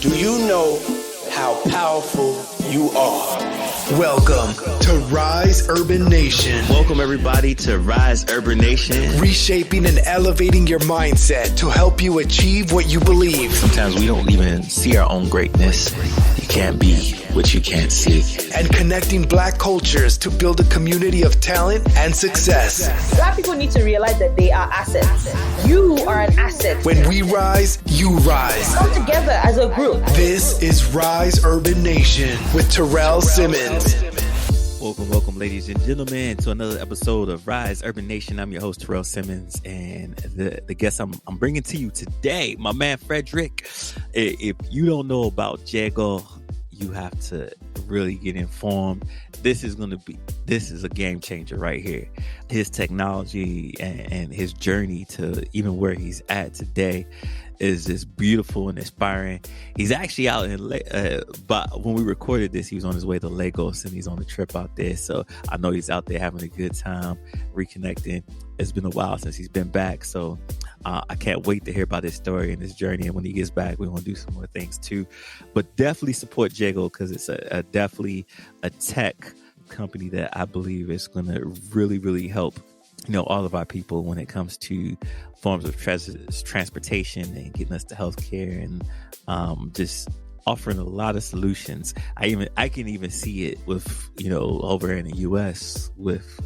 Do you know how powerful you are? Welcome to RiseUrbanNation. Welcome everybody to RiseUrbanNation. Reshaping and elevating your mindset to help you achieve what you believe. Sometimes we don't even see our own greatness. You can't be what you can't see. And connecting Black cultures to build a community of talent and success. Black people need to realize that they are assets. You are an asset. When we rise, you rise. Come together as a group. This is RiseUrbanNation with Terrell Simmons. Welcome, ladies and gentlemen, to another episode of RiseUrbanNation. I'm your host, Terrell Simmons, and the guest I'm bringing to you today, my man Frederick. If you don't know about Jago, you have to really get informed. This is a game changer right here. His technology and his journey to even where he's at today is just beautiful and inspiring. He's actually out in, but when we recorded this, he was on his way to Lagos and he's on a trip out there. So I know he's out there having a good time, reconnecting. It's been a while since he's been back. So I can't wait to hear about his story and his journey. And when he gets back, we're going to do some more things too. But definitely support Jago because it's definitely a tech company that I believe is going to really, really help, all of our people when it comes to forms of transportation and getting us to healthcare and just offering a lot of solutions. I can even see it with, over in the US with,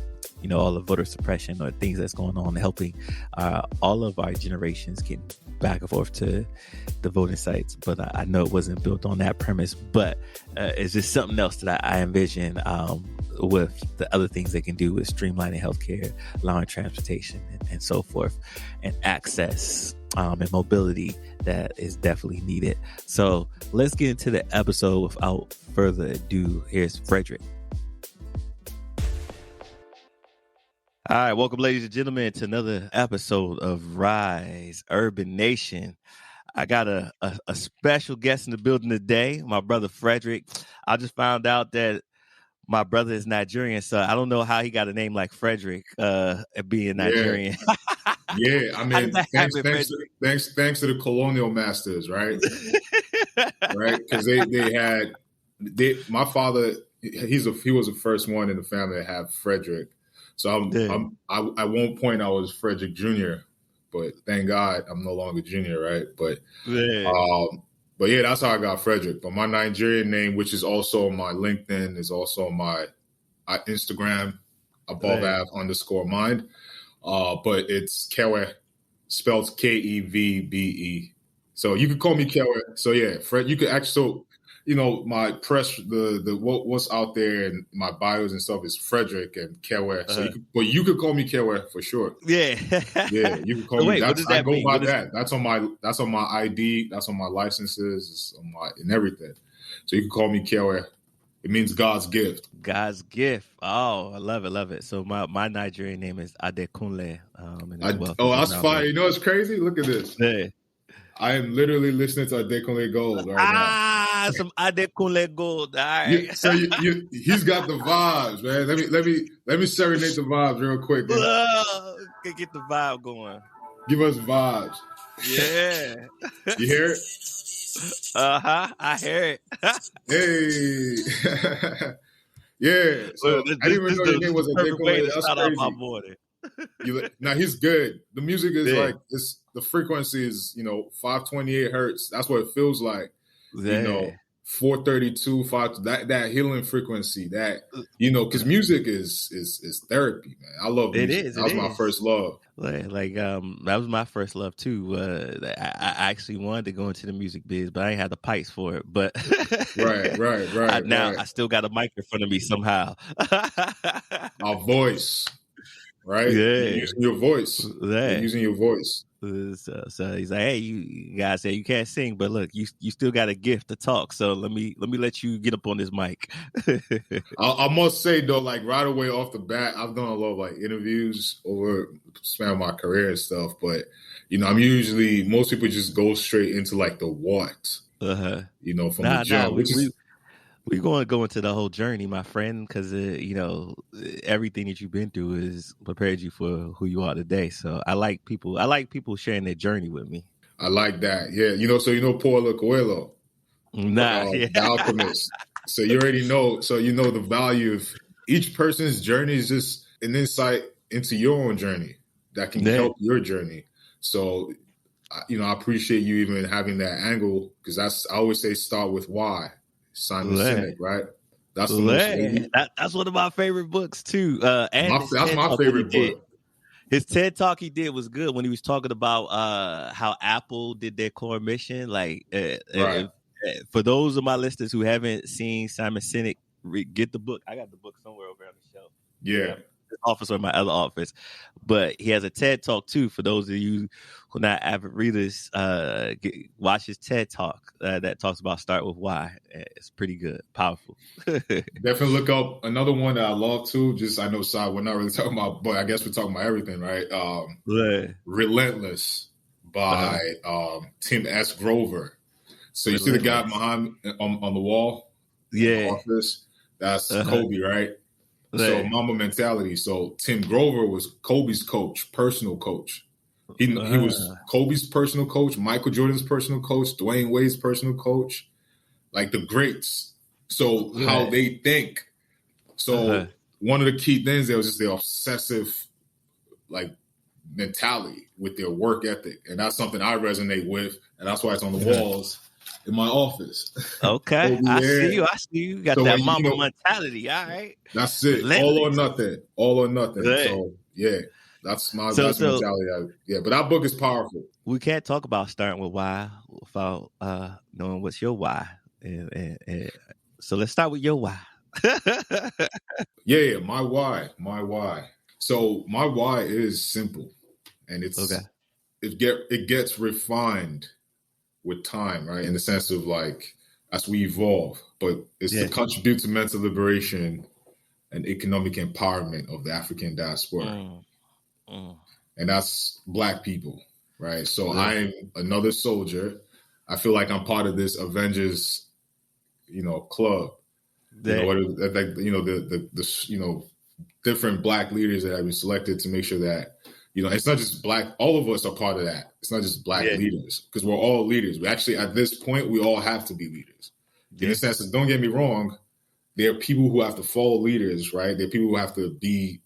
all the voter suppression or things that's going on, helping all of our generations getting back and forth to the voting sites. But I know it wasn't built on that premise, but it's just something else that I envision with the other things they can do with streamlining healthcare, allowing transportation and so forth, and access and mobility that is definitely needed. So let's get into the episode without further ado. Here's Frederick. All right, welcome, ladies and gentlemen, to another episode of RiseUrbanNation. I got a special guest in the building today, my brother Frederick. I just found out that my brother is Nigerian, so I don't know how he got a name like Frederick, being Nigerian. Yeah, I mean, thanks to the colonial masters, right? Right, because my father, he was the first one in the family to have Frederick. So at one point I was Frederick Jr., but thank God I'm no longer Junior, right? But yeah, that's how I got Frederick. But my Nigerian name, which is also my LinkedIn, is also my Instagram, Abovav_mind. But it's Kewe, spelled Kevbe. So you could call me Kewe. So yeah, Fred, you could actually, my press, what's out there in my bios and stuff is Frederick and Kewe. So you could call me Kewe for sure. Yeah. Yeah, you can call me. What does that I go mean? by that. That's on my ID. That's on my licenses. It's on and everything. So you can call me Kewe. It means God's gift. God's gift. Oh, I love it. So my Nigerian name is Adekunle. That's fire. You know what's crazy? Look at this. Yeah. I am literally listening to Adekunle Gold right now. Some Adekunle Gold. All right. He's got the vibes, man. Let me serenade the vibes real quick. Get the vibe going. Give us vibes. Yeah. You hear it? I hear it. Hey. Yeah. So I didn't even know your name was Adekunle. That's crazy. Now he's good. The music is like this. The frequency is 528 hertz. That's what it feels like. 432, 5. That healing frequency. That because music is therapy, man. I love music. It is. That was my first love. That was my first love too. I actually wanted to go into the music biz, but I ain't had the pipes for it. But right. I still got a mic in front of me somehow. Our voice. Right? Yeah. You're using your voice. Yeah. You're using your voice. So he's like, hey, you guys say you can't sing, but look, you still got a gift to talk. So let me let you get up on this mic. I must say though, like right away off the bat, I've done a lot of like interviews over the span of my career and stuff. But most people just go straight into like the what, from the jump, which is. We're going to go into the whole journey, my friend, because, everything that you've been through has prepared you for who you are today. So I like people sharing their journey with me. I like that. Yeah. So Paulo Coelho. The Alchemist. So you already know. So you know the value of each person's journey is just an insight into your own journey that can help your journey. So, I appreciate you even having that angle, because I always say start with why. Simon Sinek, right? That's the most. That's one of my favorite books too. That's my favorite book. His TED Talk he did was good when he was talking about how Apple did their core mission. Like, for those of my listeners who haven't seen Simon Sinek, get the book. I got the book somewhere over on the shelf. Yeah. Office or my other office, but he has a TED Talk too. For those of you who are not avid readers, watch his TED Talk that talks about start with why. It's pretty good, powerful. Definitely look up another one that I love too. I know, Si, we're not really talking about, but I guess we're talking about everything, right? Relentless by Tim S. Grover. So you see the guy behind on the wall, in the office. That's Kobe, right? So Mamba mentality. So Tim Grover was Kobe's coach, personal coach. He was Kobe's personal coach, Michael Jordan's personal coach, Dwayne Wade's personal coach, like the greats. So how they think. So one of the key things there was just their obsessive, like, mentality with their work ethic, and that's something I resonate with, and that's why it's on the walls in my office. Okay. I see you. Got that Mamba mentality. All right. That's it. All or nothing. So that's my mentality. But that book is powerful. We can't talk about starting with why without knowing what's your why. And so let's start with your why. My why. So my why is simple, and it gets refined with time, right? In the sense of, like, as we evolve, but it's to contribute to mental liberation and economic empowerment of the African diaspora. And that's Black people, right? So I'm another soldier. I feel like I'm part of this Avengers, club. The different Black leaders that have been selected to make sure that, it's not just Black. All of us are part of that. It's not just Black leaders, because we're all leaders. We actually, at this point, we all have to be leaders. In the sense that, don't get me wrong, there are people who have to follow leaders, right? There are people who have to be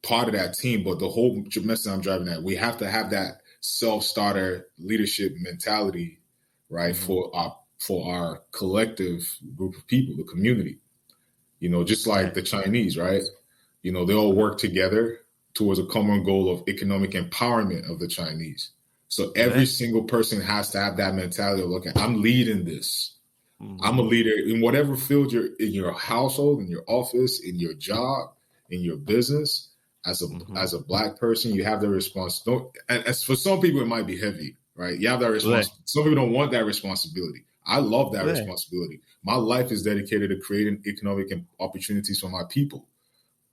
part of that team. But the whole message I'm driving at, we have to have that self-starter leadership mentality, right? For our collective group of people, the community. Just like the Chinese, right? They all work together towards a common goal of economic empowerment of the Chinese. So every single person has to have that mentality of, look, I'm leading this. I'm a leader in whatever field you're in, your household, in your office, in your job, in your business. As a Black person, you have the responsibility. And as for some people, it might be heavy, right? You have that responsibility. Some people don't want that responsibility. I love that responsibility. My life is dedicated to creating economic opportunities for my people.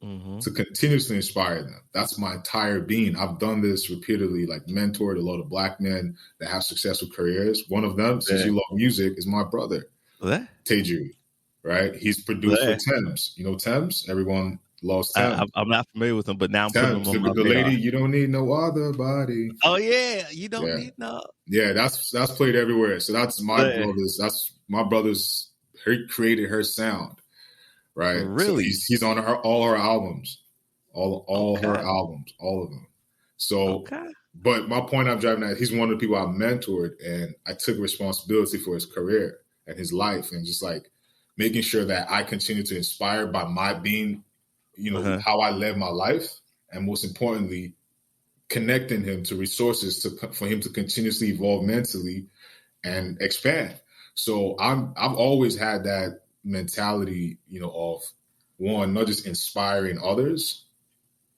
To continuously inspire them. That's my entire being. I've done this repeatedly, like mentored a lot of Black men that have successful careers. One of them, since you love music, is my brother, Teju, right? He's produced for Thames. You know Thames? Everyone loves Thames. I'm not familiar with him, but now I'm Thames, putting him on the lady, you don't need no other body. Oh, yeah. You don't need no. Yeah, that's played everywhere. So that's my brother's, he created her sound. Right. Really? So he's on all her albums, all her albums, all of them. So, but my point I'm driving at, he's one of the people I mentored, and I took responsibility for his career and his life, and just like making sure that I continue to inspire by my being, how I live my life, and most importantly, connecting him to resources for him to continuously evolve mentally and expand. So I've always had that mentality, of one, not just inspiring others,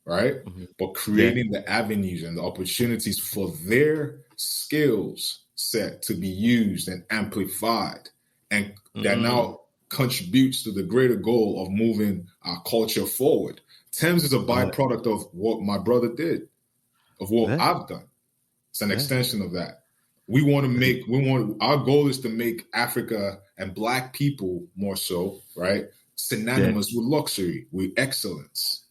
right? But creating the avenues and the opportunities for their skills set to be used and amplified. And that now contributes to the greater goal of moving our culture forward. Thames is a byproduct of what my brother did, of what I've done. It's an extension of that. Our goal is to make Africa and Black people more so, right, synonymous with luxury, with excellence.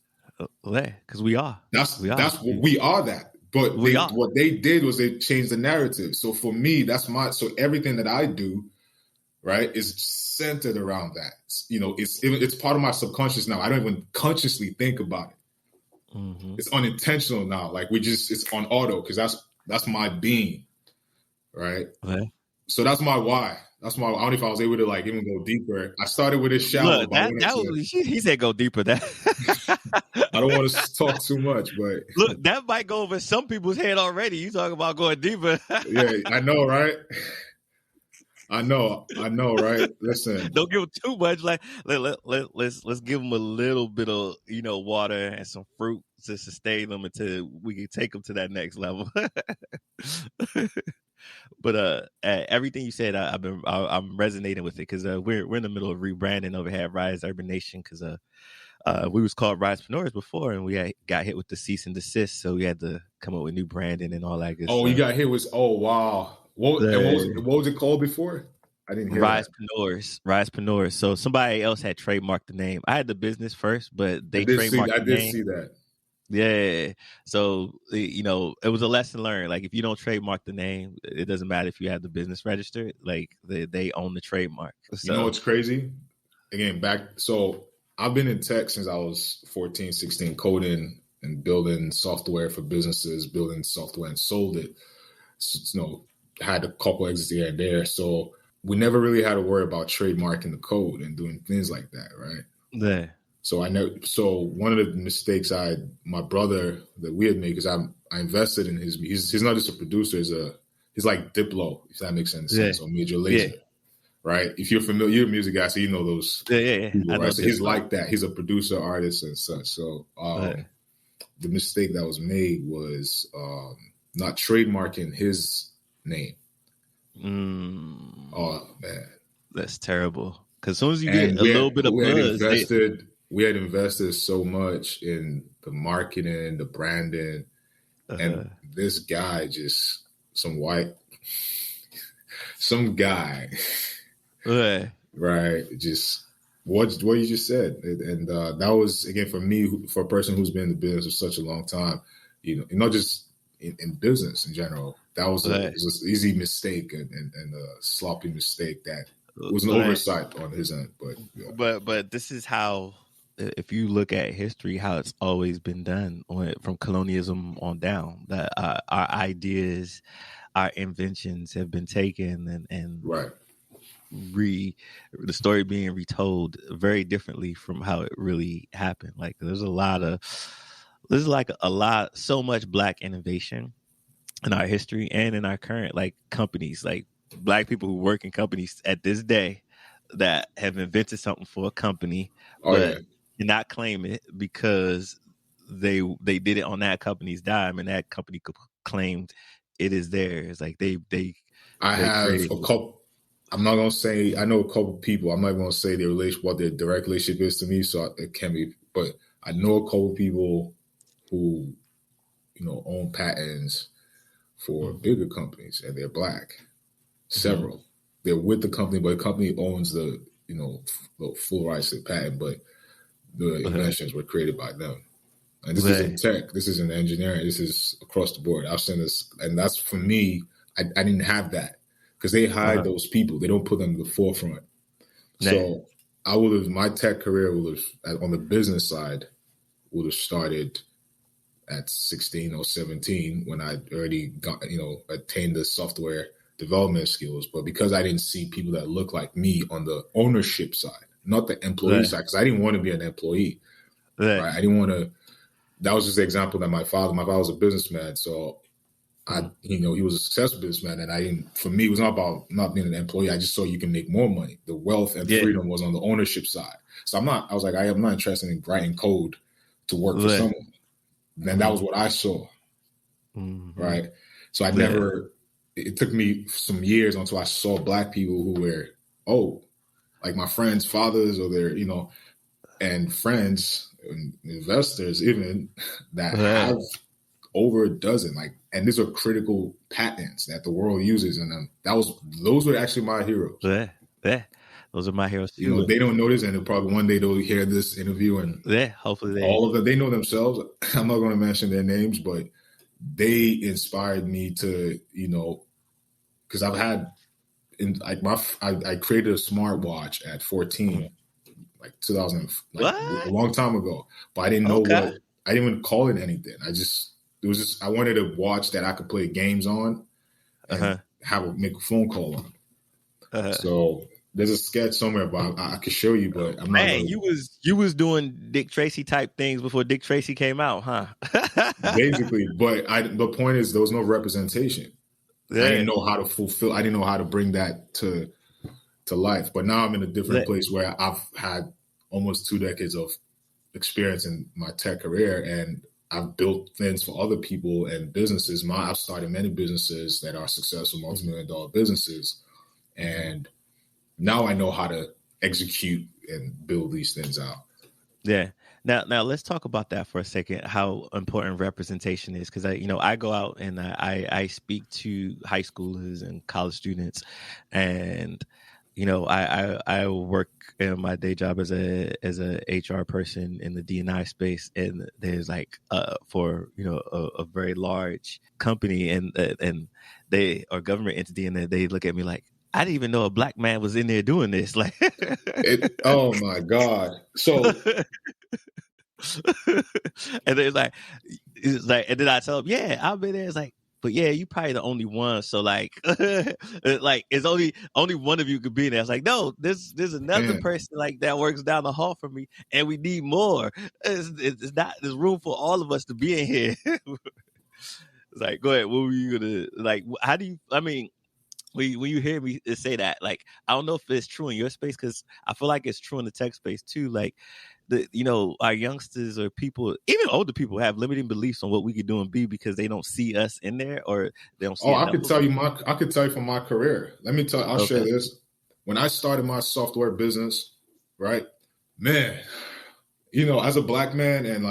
Because we are. That's what we are. That, but what they did was they changed the narrative. So for me, so everything that I do, right, is centered around that. You know, it's part of my subconscious now. I don't even consciously think about it. Mm-hmm. It's unintentional now. Like it's on auto because that's my being, right? Okay. So that's my why. That's my. I don't know if I was able to like even go deeper. I started with this shallow. Look, he said go deeper. That I don't want to talk too much, but look, that might go over some people's head already. You talk about going deeper. Yeah, I know, right? I know, right? Listen, don't give them too much. Like let's give them a little bit of water and some fruit to sustain them until we can take them to that next level. But everything you said, I'm resonating with it because we're in the middle of rebranding over here at RiseUrbanNation because we was called Risepreneurs before and we got hit with the cease and desist, so we had to come up with new branding and all that good stuff. You got hit with wow. What was it called before? I didn't hear Risepreneurs. So somebody else had trademarked the name. I had the business first, but they trademarked the name. I did see that. Yeah. So, it was a lesson learned. Like, if you don't trademark the name, it doesn't matter if you have the business registered. Like, they own the trademark. So, you know what's crazy? Again, so I've been in tech since I was 14, 16, coding and building software for businesses, building software and sold it. So, had a couple exits here and there. So we never really had to worry about trademarking the code and doing things like that, right? Yeah. So So one of the mistakes my brother that we had made, because I invested in he's not just a producer, he's like Diplo, if that makes any sense, or Major Lazer, right? If you're familiar, you're a music guy, so you know those. Yeah. People, right? So he's like that. He's a producer, artist, and such. So the mistake that was made was not trademarking his name. Oh man, that's terrible. Because as soon as you get a little bit of buzz, we had invested so much in the marketing, the branding, and this guy some guy, right? Just what you just said, and that was again for me, for a person who's been in the business for such a long time, not just in business in general. That was an easy mistake and a sloppy mistake that was an oversight on his end. But this is how, if you look at history, how it's always been done from colonialism on down. That our ideas, our inventions have been taken and right. The story being retold very differently from how it really happened. Like there's so much Black innovation in our history and in our current companies, like Black people who work in companies at this day that have invented something for a company, cannot claim it because they did it on that company's dime and that company claimed it is theirs. Like I have a couple. I'm not gonna say I know a couple people. I'm not gonna say what their direct relationship is to me, so it can be. But I know a couple people who own patents for bigger companies, and they're Black. Several. They're with the company, but the company owns the full rights to the patent, but the inventions were created by them. And this is in tech. This is in engineering. This is across the board. I've seen this, and that's for me. I didn't have that because they hide those people. They don't put them in the forefront. So my tech career would have, on the business side, would have started at 16 or 17 when I already got, attained the software development skills. But because I didn't see people that look like me on the ownership side, not the employee side, because I didn't want to be an employee. Right? I didn't want to. That was just the example that my father was a businessman. So he was a successful businessman. And for me, it was not about not being an employee. I just saw you can make more money. The wealth and freedom was on the ownership side. So I am not interested in writing code to work for someone. Then that was what I saw. Right. So it took me some years until I saw Black people who were, like my friends' fathers or their, and friends and investors even that have over a dozen, and these are critical patents that the world uses. And those were actually my heroes. Those are my heroes too. They don't know this, and probably one day they'll hear this interview, and hopefully all of them, they know themselves. I'm not going to mention their names, but they inspired me to, because I've had I created a smartwatch at 14, like 2000, like a long time ago. But I didn't know I didn't even call it anything. I wanted a watch that I could play games on and make a phone call on. So there's a sketch somewhere, but I could show you. But I'm not. Man, you was doing Dick Tracy type things before Dick Tracy came out, huh? Basically, but the point is there was no representation. Yeah. I didn't know how to fulfill. I didn't know how to bring that to life. But now I'm in a different place where I've had almost 2 decades of experience in my tech career, and I've built things for other people and businesses. I've started many businesses that are successful, multi-million-dollar businesses, and now I know how to execute and build these things out. Yeah. Now let's talk about that for a second, how important representation is. Because I go out and I speak to high schoolers and college students, and I work in my day job as a HR person in the D&I space, and there's like for a very large company and they are government entity, and they look at me like, I didn't even know a black man was in there doing this. Like, oh my God! So, and then it's like, and then I tell them, yeah, I've been there. It's like, but yeah, you probably the only one. So like, like it's only one of you could be there. It's like, no, there's another person like that works down the hall from me, and we need more. It's not. There's room for all of us to be in here. It's like, go ahead. What were you gonna like? How do you? I mean. When you hear me say that, like, I don't know if it's true in your space, because I feel like it's true in the tech space too. Like, our youngsters or people, even older people, have limiting beliefs on what we could do and be because they don't see us in there, or they don't see. Oh, I could tell you from my career. Let me tell. I'll share this. When I started my software business, right, man, as a black man, and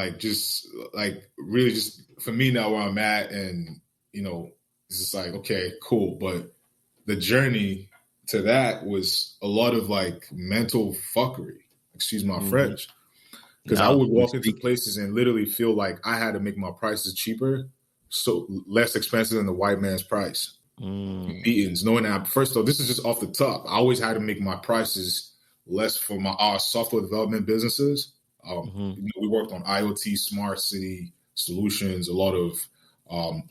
really just for me now where I'm at, and it's just like, okay, cool, but the journey to that was a lot of like mental fuckery, excuse my French, because I would walk into places and literally feel like I had to make my prices cheaper, so less expensive than the white man's price. Meetings, knowing that, first of all, this is just off the top, I always had to make my prices less for our software development businesses. We worked on IoT, smart city solutions, a lot of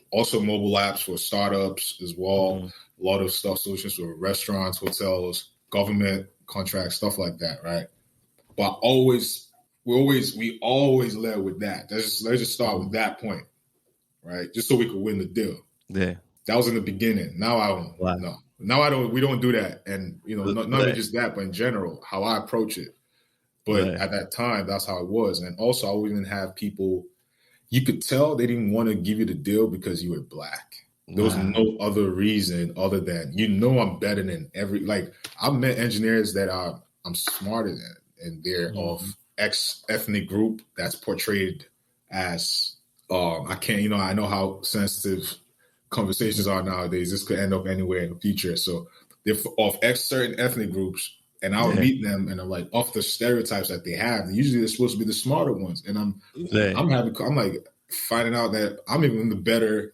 also mobile apps for startups as well. A lot of stuff, solutions for restaurants, hotels, government contracts, stuff like that, right? But we always led with that. Let's just start with that point, right? Just so we could win the deal. Yeah, that was in the beginning. Now I don't. Wow. No, now I don't. We don't do that, and not even just that, but in general, how I approach it. But at that time, that's how it was, and also I would even have people. You could tell they didn't want to give you the deal because you were black. There was no other reason other than, I'm better than I've met engineers that I'm smarter than, and they're of X ethnic group that's portrayed as, I know how sensitive conversations are nowadays. This could end up anywhere in the future. So they're of X certain ethnic groups, and I'll meet them, and I'm like, off the stereotypes that they have, usually they're supposed to be the smarter ones. And I'm like finding out that I'm even the better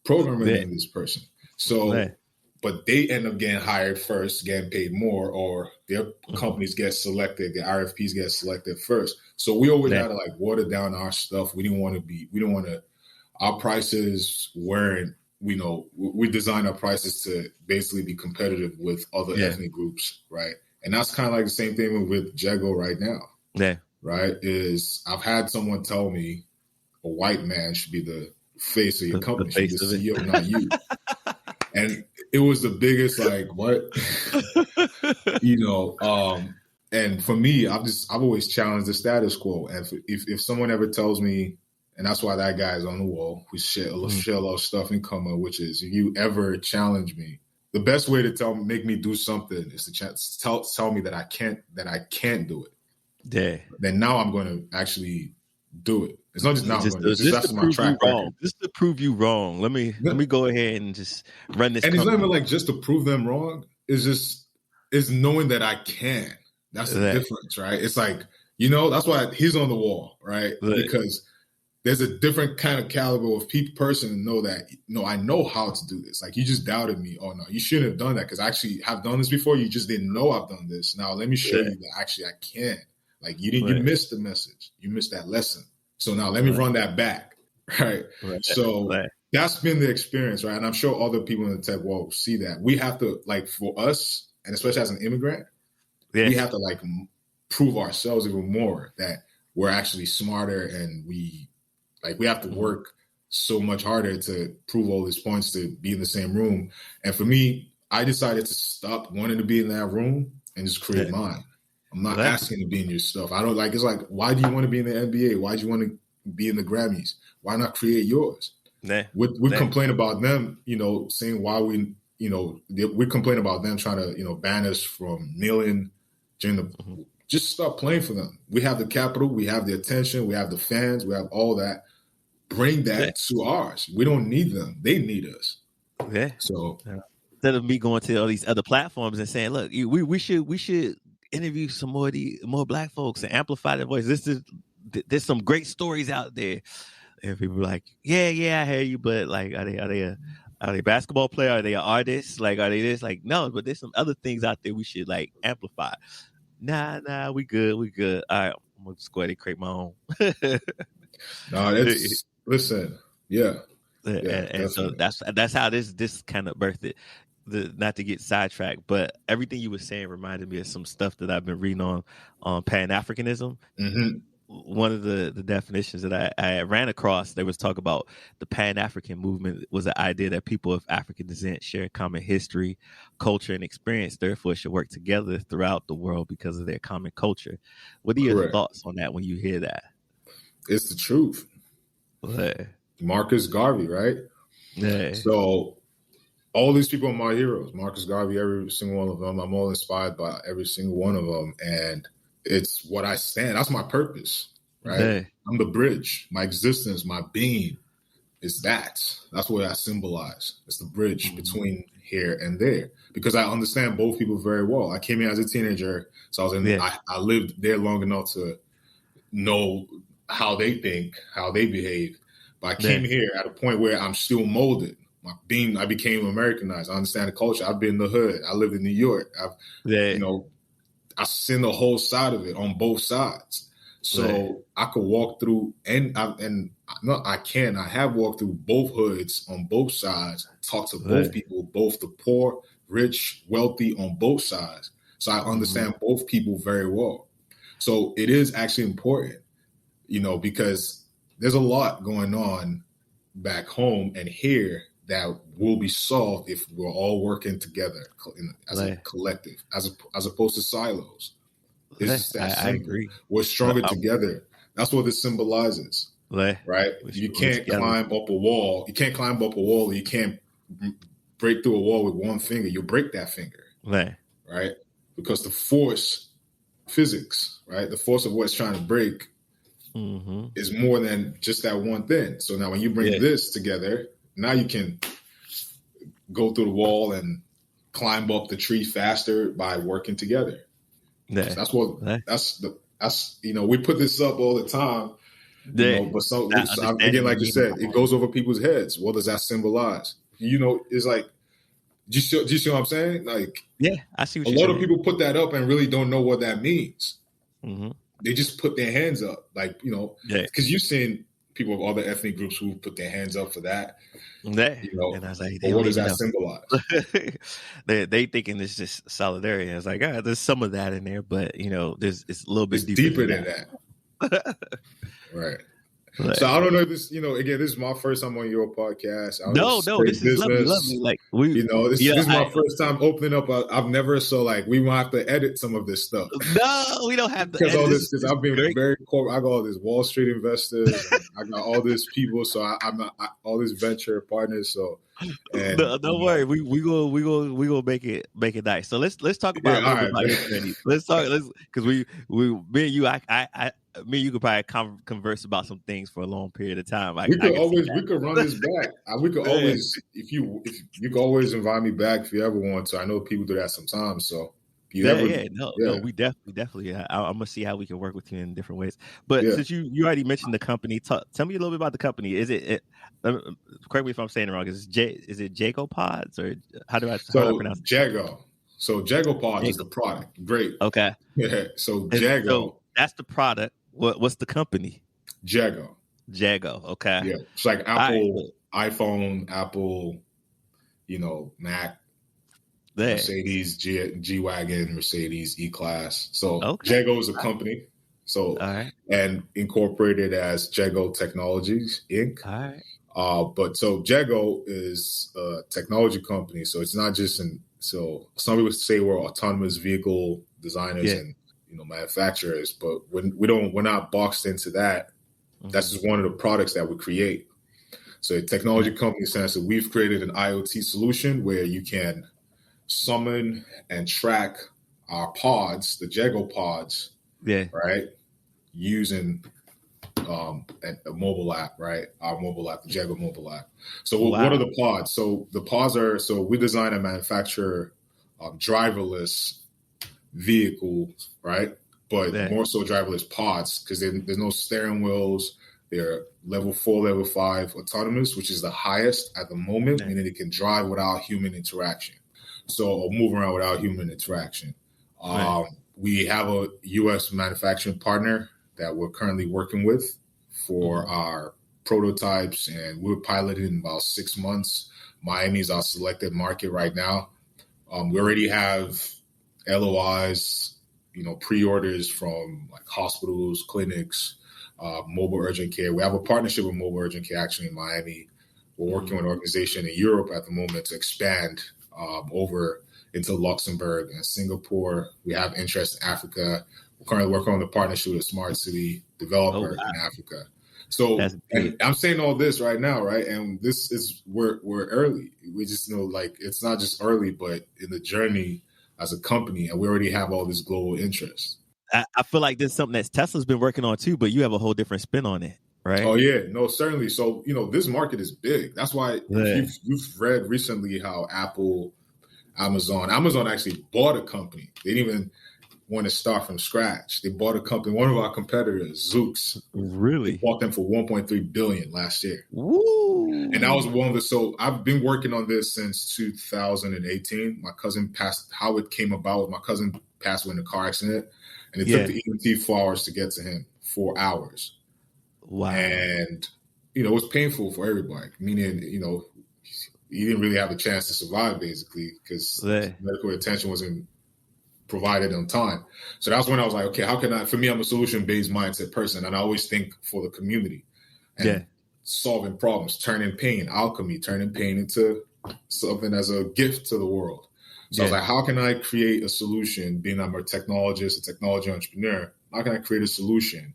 programmer than this person. So, but they end up getting hired first, getting paid more, or their companies get selected, their RFPs get selected first. So we always had to like water down our stuff. Our prices weren't, we designed our prices to basically be competitive with other ethnic groups, right? And that's kind of like the same thing with Jago right now. Yeah. Right? I've had someone tell me a white man should be the face of your company, should be the CEO, not you. And it was the biggest, like, what? And for me, I've always challenged the status quo. And if someone ever tells me, and that's why that guy is on the wall, we share a lot of stuff in common, which is, if you ever challenge me, the best way to make me do something is to tell me that I can't do it. Yeah. Then now I'm going to actually do it. It's not just now. That's my track record. Just to prove you wrong. Let me go ahead and just run this. And it's not even like just to prove them wrong. It's knowing that I can. That's the difference, right? It's like, that's why he's on the wall, right? Because there's a different kind of caliber of person to know that, no, I know how to do this. Like, you just doubted me. Oh, no, you shouldn't have done that because I actually have done this before. You just didn't know I've done this. Now, let me show you that actually I can. Like, you missed the message. You missed that lesson. So now let me run that back. Right. So that's been the experience. Right. And I'm sure other people in the tech world see that. We have to, like, for us, and especially as an immigrant, we have to, like, prove ourselves even more that we're actually smarter, and we have to work so much harder to prove all these points to be in the same room. And for me, I decided to stop wanting to be in that room and just create mine. I'm not asking to be in your stuff. I don't like, it's like, why do you want to be in the NBA? Why do you want to be in the Grammys? Why not create yours? We complain about them, saying why we complain about them trying to, ban us from kneeling during the, just stop playing for them. We have the capital, we have the attention, we have the fans, we have all that. Bring that to ours. We don't need them. They need us. Yeah. So instead of me going to all these other platforms and saying, look, we should interview some more Black folks and amplify their voice. There's some great stories out there. And people are like, yeah, I hear you, but like, are they a basketball player? Are they an artist? Like, are they this? Like, no, but there's some other things out there we should like amplify. Nah, we good. All right, I'm gonna just go ahead and create my own. No, listen, yeah. And so that's how this kind of birthed it. Not to get sidetracked, but everything you were saying reminded me of some stuff that I've been reading on Pan-Africanism. Mm-hmm. One of the definitions that I ran across, there was talk about the Pan-African movement was an idea that people of African descent share common history, culture, and experience, therefore should work together throughout the world because of their common culture. What are your thoughts on that when you hear that? It's the truth. Marcus Garvey, right? Yeah. So all these people are my heroes. Marcus Garvey, every single one of them. I'm all inspired by every single one of them. And it's what I stand. That's my purpose, right? Hey. I'm the bridge. My existence, my being is that. That's what I symbolize. It's the bridge between here and there, because I understand both people very well. I came here as a teenager, so I lived there long enough to know how they think, how they behave. But I came here at a point where I'm still molded. I became Americanized. I understand the culture. I've been in the hood. I lived in New York. I've seen the whole side of it on both sides. So I could walk through, I have walked through both hoods on both sides, talk to both people, both the poor, rich, wealthy, on both sides. So I understand both people very well. So it is actually important, because there's a lot going on back home and here that will be solved if we're all working together as a collective, as opposed to silos. I agree. We're stronger together. That's what this symbolizes, right? You can't climb up a wall. You can't climb up a wall. Or you can't break through a wall with one finger. You'll break that finger, right? Because the force, physics, right? The force of what's trying to break is more than just that one thing. So now when you bring this together, now you can go through the wall and climb up the tree faster by working together. That's we put this up all the time, but again, like you said, it goes over people's heads. What does that symbolize? It's like, do you see what I'm saying? Like, I see what a lot of people put that up and really don't know what that means. Mm-hmm. They just put their hands up, because you've seen people of other ethnic groups who put their hands up for that. And I was like, what does that symbolize? they thinking it's just solidarity. I was like, there's some of that in there, but it's a little bit deeper than that. Right. So I don't know if this, again, this is my first time on your podcast. No, this is lovely. Like this is my first time opening up. I've never, we might have to edit some of this stuff. No, we don't have to. Because I've been very corporate. I got all these Wall Street investors. I got all these people. So I'm not all these venture partners. So don't worry, we gonna make it nice. So let's talk about your journey. Let's talk because me and you, me and you could probably converse about some things for a long period of time. We could run this back. We could always, if you could always invite me back if you ever want to. I know people do that sometimes, so No, we definitely. I'm gonna see how we can work with you in different ways. But since you already mentioned the company, tell me a little bit about the company. Is it correct me if I'm saying it wrong? Is it Jago Pods, or how do I pronounce it? Jago. So Jago Pods is the product. Great. Okay. Yeah. So Jago. So that's the product. What's the company? Jago. Okay. Yeah. It's like Apple, iPhone, Apple, Mac, Mercedes, G-Wagon, Mercedes, E-Class. So Jago is a company. So and incorporated as Jago Technologies Inc. But so Jago is a technology company. So it's not just so some people say we're autonomous vehicle designers and manufacturers, but we're not boxed into that. Mm-hmm. That's just one of the products that we create. So a technology company sense that we've created an IoT solution where you can summon and track our pods, the Jago pods, right, using a mobile app, right? Our mobile app, the Jago mobile app. So what are the pods? So the pods we design and manufacture driverless vehicles, right? But more so driverless pods, because there's no steering wheels. They're level 4, level 5 autonomous, which is the highest at the moment, meaning it can drive without human interaction. Or move around without human interaction. We have a U.S. manufacturing partner that we're currently working with for our prototypes, and we're piloting in about 6 months. Miami is our selected market right now. We already have LOIs, pre-orders from like hospitals, clinics, mobile urgent care. We have a partnership with mobile urgent care actually in Miami. We're working with an organization in Europe at the moment to expand over into Luxembourg and Singapore. We have interest in Africa. We're currently working on the partnership with a smart city developer in Africa. So, and I'm saying all this right now, right? And this is we're early. We just it's not just early, but in the journey as a company, and we already have all this global interest. I feel like this is something that Tesla's been working on too, but you have a whole different spin on it, right? Oh yeah, no, certainly. So this market is big. That's why you've read recently how Amazon actually bought a company. They didn't even want to start from scratch. They bought a company. One of our competitors, Zoox, really bought them for $1.3 billion last year. Woo. And that was one of the. So I've been working on this since 2018. My cousin passed. How it came about? My cousin passed away in a car accident, and it took the EMT 4 hours to get to him. 4 hours. Wow. And it was painful for everybody. Meaning, he didn't really have a chance to survive, basically, because medical attention wasn't provided on time. So that's when I was like, okay, how can I? For me, I'm a solution-based mindset person, and I always think for the community and solving problems, turning pain, alchemy, turning pain into something as a gift to the world. So I was like, how can I create a solution? Being I'm a technologist, a technology entrepreneur, how can I create a solution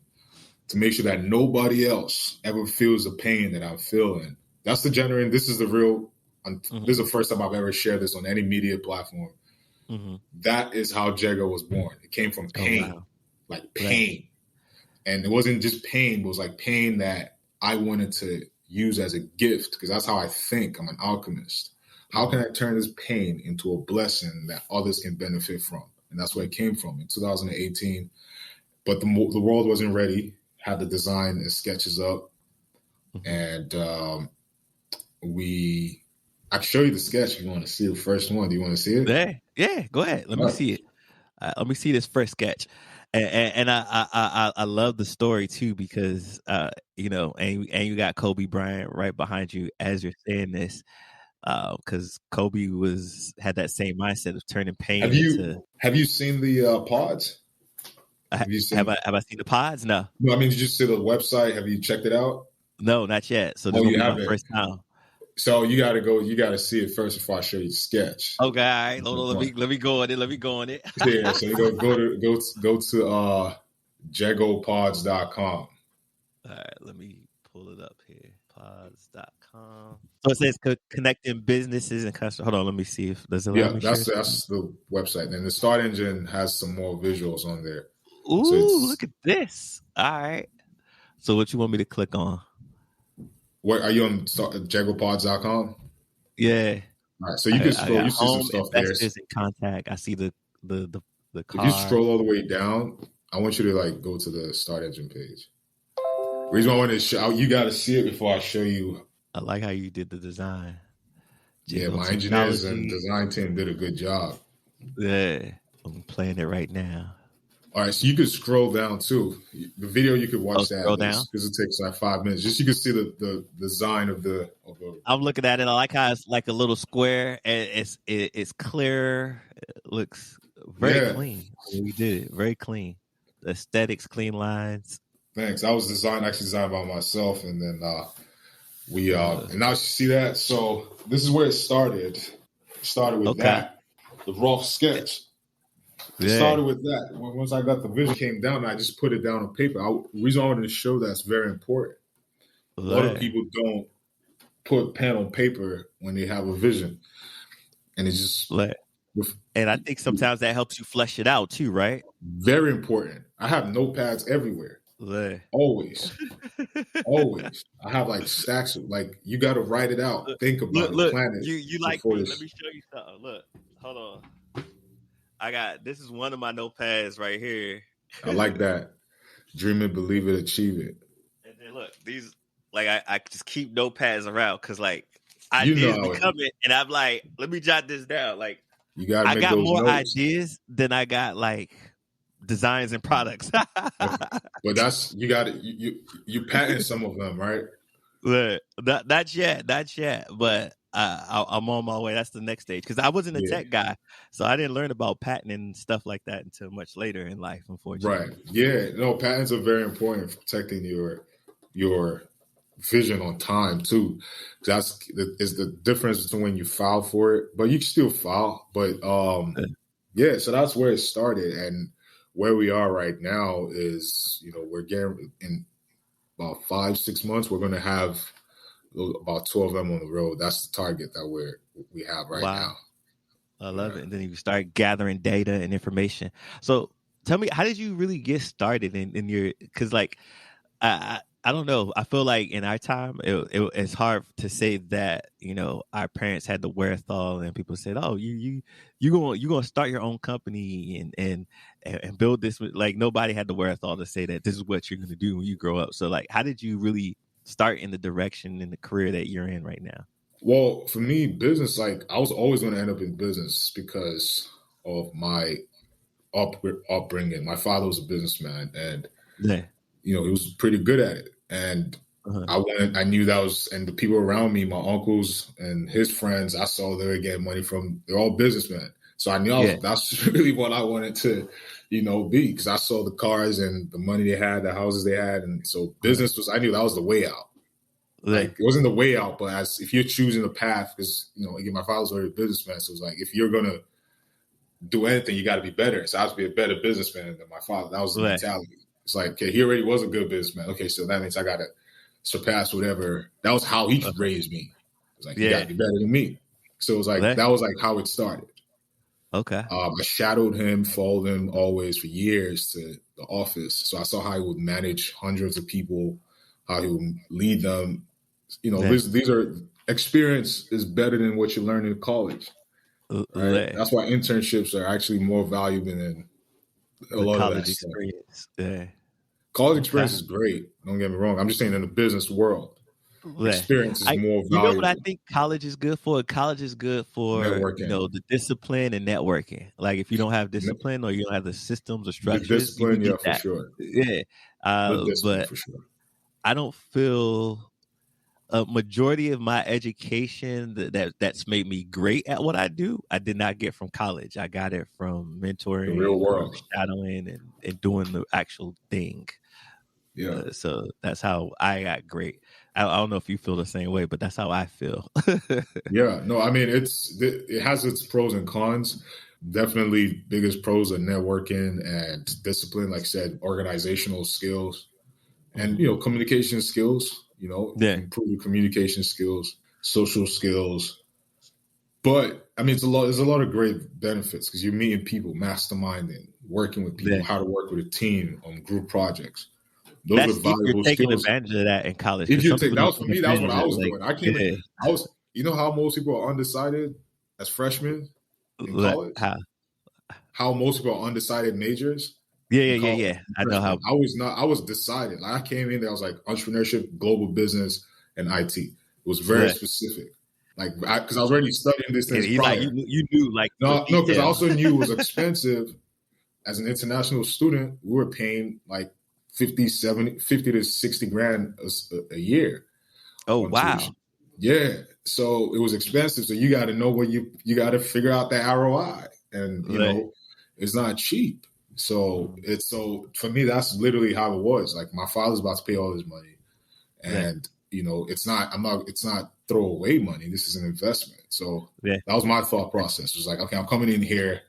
to make sure that nobody else ever feels the pain that I'm feeling? That's the genuine. This is the real. This is the first time I've ever shared this on any media platform. Mm-hmm. That is how Jago was born. It came from pain, like pain. And it wasn't just pain, but it was like pain that I wanted to use as a gift, because that's how I think. I'm an alchemist. How can I turn this pain into a blessing that others can benefit from? And that's where it came from in 2018. But the world wasn't ready. Had the design and sketches up. And I can show you the sketch if you want to see the first one. Do you want to see it? Yeah, go ahead. Let me see it. Let me see this first sketch. And I love the story too, because and you got Kobe Bryant right behind you as you're saying this, because Kobe had that same mindset of turning pain into. Have you seen the pods? Have I seen the pods? No. No, I mean, did you see the website? Have you checked it out? No, not yet. So this will be my first time. So you got to see it first before I show you the sketch. Okay, all right. Hold on, let me go on it. Yeah, so you go to jagopods.com. All right, let me pull it up here. Pods.com. So it says connecting businesses and customers. Hold on, let me see if there's a that's the website. And the Start Engine has some more visuals on there. Ooh, so look at this. All right. So what you want me to click on? What are you on jagopods.com? Yeah. All right. So you can scroll. You see some stuff there. Investors in contact. I see the the car. If you scroll all the way down, I want you to like go to the start engine page. The reason why I want to show you got to see it before I show you. I like how you did the design. Yeah, my engineers and design team did a good job. Yeah, I'm playing it right now. All right, so you could scroll down too. The video you could watch that scroll down because it takes like 5 minutes. Just you can see the design of the. I'm looking at it. I like how it's like a little square and it's clear. It looks very clean. We did it very clean. The aesthetics, clean lines. Thanks. I was designed by myself, and then we and now you see that. So this is where it started. It started with that, the rough sketch. It started with that. Once I got the vision came down, I just put it down on paper. The reason I wanted to show that's very important. A lot of people don't put pen on paper when they have a vision, and it's just. And I think sometimes that helps you flesh it out too, right? Very important. I have notepads everywhere. Always. Always. I have like stacks of like you got to write it out. Think about it. Plan it. You like me. Let me show you something. Look, hold on. This is one of my notepads right here. I like that. Dream it, believe it, achieve it. And then look, these like I just keep notepads around because like ideas be coming, and I'm like, let me jot this down. Like you got. I got more notes. ideas than I got like designs and products. But that's you got it. You patent some of them, right? Not yet. But I'm on my way. That's the next stage because I wasn't a tech guy, so I didn't learn about patenting and stuff like that until much later in life. Unfortunately, right? Yeah, no, patents are very important for protecting your vision on time too. That's is the difference between when you file for it, but you can still file. But so that's where it started, and where we are right now is we're getting in about 5-6 months. We're going to have about 12 of them on the road. That's the target that we have right now. I love it. And then you start gathering data and information. So tell me, how did you really get started in your? Because like I don't know. I feel like in our time, it's hard to say that our parents had the wherewithal, and people said, "Oh, you gonna start your own company and build this." Like nobody had the wherewithal to say that this is what you're gonna do when you grow up. So like, how did you really start in the direction in the career that you're in right now? Well, for me, business, like I was always going to end up in business because of my upbringing. My father was a businessman, and he was pretty good at it. And I knew that was, and the people around me, my uncles and his friends, I saw they were getting money from. They're all businessmen, so I knew that's really what I wanted to, be, because I saw the cars and the money they had, the houses they had, and so business was. I knew that was the way out. Like it wasn't the way out, but if you're choosing a path, because again, my father's already a businessman, so it was like if you're gonna do anything, you got to be better. So I have to be a better businessman than my father. That was the mentality. It's like, okay, he already was a good businessman. Okay, so that means I got to surpass whatever. That was how he raised me. It was like, you got to be better than me. So it was like, that was like how it started. Okay. I shadowed him, followed him always for years to the office. So I saw how he would manage hundreds of people, how he would lead them. These are experience is better than what you learn in college. Right? That's why internships are actually more valuable than a lot of that experience. Yeah. College experience is great. Don't get me wrong. I'm just saying in the business world, experience is more valuable. You know what I think college is good for? College is good for networking. The discipline and networking. Like if you don't have discipline or you don't have the systems or structures, the discipline, for sure. Yeah, but for sure. I don't feel a majority of my education that's made me great at what I do, I did not get from college. I got it from mentoring, the real world, shadowing, and doing the actual thing. Yeah. So that's how I got great. I don't know if you feel the same way, but that's how I feel. Yeah. No, I mean, it has its pros and cons. Definitely biggest pros are networking and discipline, like I said, organizational skills and, communication skills. Improve your communication skills, social skills. But I mean, there's a lot of great benefits because you're meeting people, masterminding, working with people, how to work with a team on group projects. Those are valuable you're taking skills. Advantage of that in college. If you take that was for me, that was what I was doing. I came. I was. You know how most people are undecided as freshmen in college. how most people are undecided majors. Yeah. I know how. I was not. I was decided. Like I came in there, I was like entrepreneurship, global business, and IT. It was very specific. Like because I was already studying these things prior. Like, you knew like no, because I also knew it was expensive. As an international student, we were paying like 50 to 60 grand a year. Oh wow. Tuition. Yeah. So it was expensive. So you got to know what you got to figure out the ROI, and you know it's not cheap. So for me, that's literally how it was. Like my father's about to pay all his money, and you know it's not throwaway money. This is an investment. So that was my thought process. It was like, okay, I'm coming in here.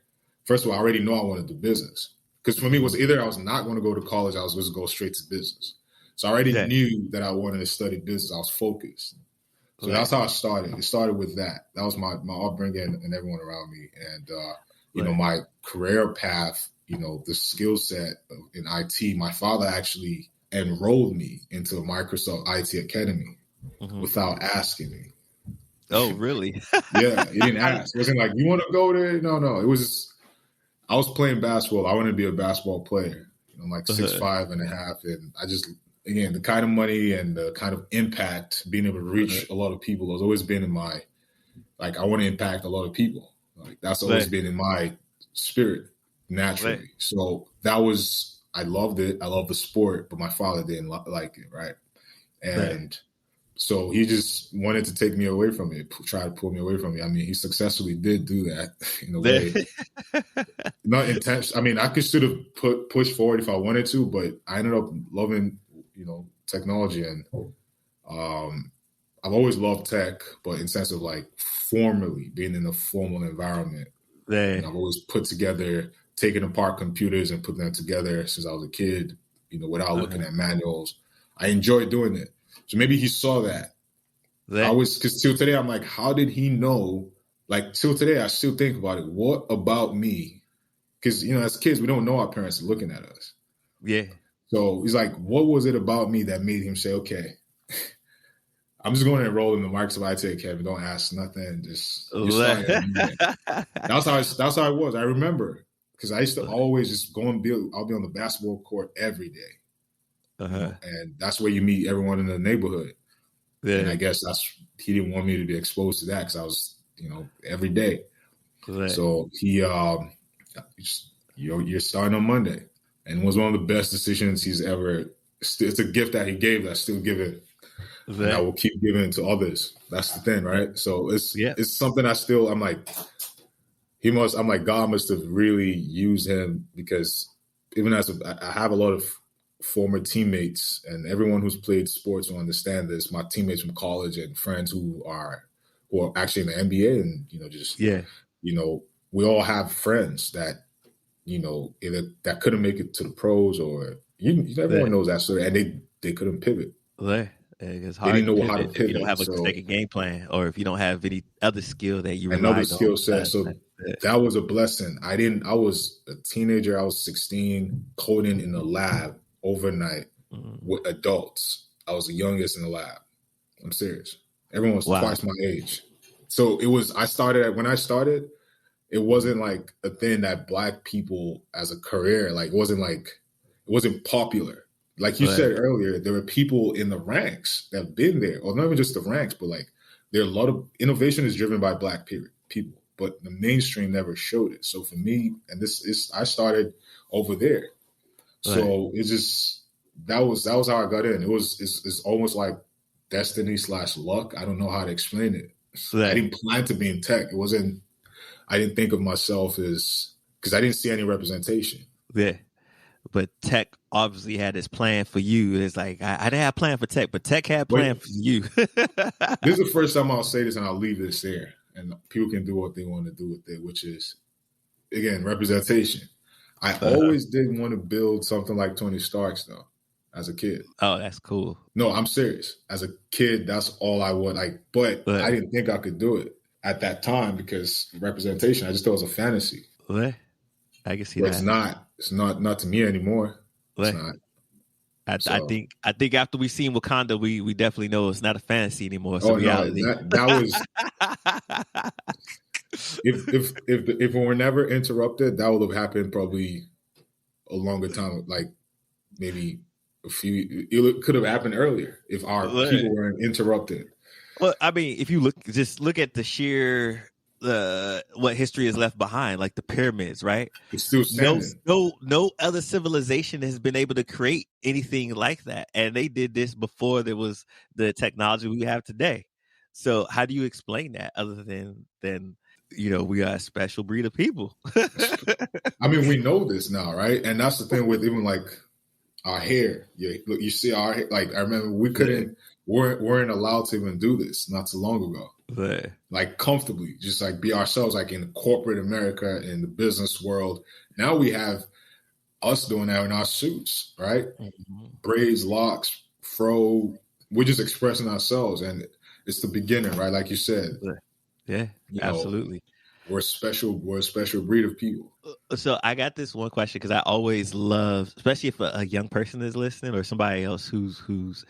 First of all, I already know I want to do business, because for me it was either I was not going to go to college, I was going to go straight to business. So I already knew that I wanted to study business. I was focused. So that's how it started. It started with that. That was my upbringing and everyone around me. And, you know, my career path, you know, the skill set in IT, my father actually enrolled me into a Microsoft IT Academy without asking me. Oh, really? Yeah, he didn't ask. It wasn't like, you want to go there? No. It was I was playing basketball. I wanted to be a basketball player. You know, I'm like 6'5" and a half. And I just, again, the kind of money and the kind of impact, being able to reach a lot of people has always been in my, like, I want to impact a lot of people. Like, that's always been in my spirit naturally. So that was, I loved it. I loved the sport, but my father didn't like it, right? And so he just wanted to take me away from it, try to pull me away from it. I mean, he successfully did do that in a way. Not intense. I mean, I could should have pushed forward if I wanted to, but I ended up loving, you know, technology. And I've always loved tech, but in sense of like formally being in a formal environment. And I've always taken apart computers and put them together since I was a kid, you know, without looking at manuals. I enjoyed doing it. So maybe he saw that. Because till today, I'm like, how did he know? Like, till today, I still think about it. What about me? Because, you know, as kids, we don't know our parents are looking at us. Yeah. So he's like, what was it about me that made him say, okay, I'm just going to enroll in the Microsoft IT Academy. Don't ask nothing. Just start. That's how it was. I remember, because I used to always just go and I'll be on the basketball court every day. And that's where you meet everyone in the neighborhood. And I guess he didn't want me to be exposed to that, because I was, you know, every day. So he, you're starting on Monday, and it was one of the best decisions he's ever. It's a gift that he gave that I still give it, and I will keep giving it to others. That's the thing, right? So it's something I'm like, God must have really used him, because even I have a lot of former teammates, and everyone who's played sports will understand this. My teammates from college and friends who are actually in the NBA, and you know, just you know, we all have friends that, you know, either that couldn't make it to the pros, or everyone knows that story, and they couldn't pivot. It's hard. They didn't know how to pivot. If you don't have a game plan, or if you don't have any other skill that you another skill set. So that was a blessing. I was a teenager. I was 16, coding in the lab overnight with adults. I was the youngest in the lab. I'm serious. Everyone was twice my age. So when I started, it wasn't like a thing that Black people as a career, like it wasn't popular. Like you said earlier, there were people in the ranks that have been there, or not even just the ranks, but like there are a lot of innovation is driven by Black people, but the mainstream never showed it. So for me, and I started over there. So it's just that was how I got in. It's almost like destiny / luck. I don't know how to explain it. I didn't plan to be in tech. It wasn't. I didn't think of myself as, because I didn't see any representation. Yeah, but tech obviously had this plan for you. It's like I didn't have a plan for tech, but tech had a plan for you. This is the first time I'll say this, and I'll leave this there, and people can do what they want to do with it, which is, again, representation. I always did want to build something like Tony Stark's, though, as a kid. Oh, that's cool. No, I'm serious. As a kid, that's all I would like. But I didn't think I could do it at that time, because representation, I just thought it was a fantasy. I can see that. It's not to me anymore. It's not. I think after we seen Wakanda, we definitely know it's not a fantasy anymore. It's a reality. That was if we were never interrupted, that would have happened probably a longer time, like maybe it could have happened earlier if our people weren't interrupted. Well, I mean, if you look at the sheer what history has left behind, like the pyramids, right? It's still standing. No other civilization has been able to create anything like that, and they did this before there was the technology we have today. So, how do you explain that other than we are a special breed of people? I mean, we know this now, right? And that's the thing with even like our hair. Yeah, look, you see our hair. Like I remember, weren't allowed to even do this not too long ago. Right. Like comfortably, just like be ourselves, like in corporate America, in the business world. Now we have us doing that in our suits, right? Mm-hmm. Braids, locks, fro. We're just expressing ourselves, and it's the beginning, right? Like you said. Yeah, absolutely. We're a special breed of people. So I got this one question because I always love, especially if a young person is listening or somebody else who's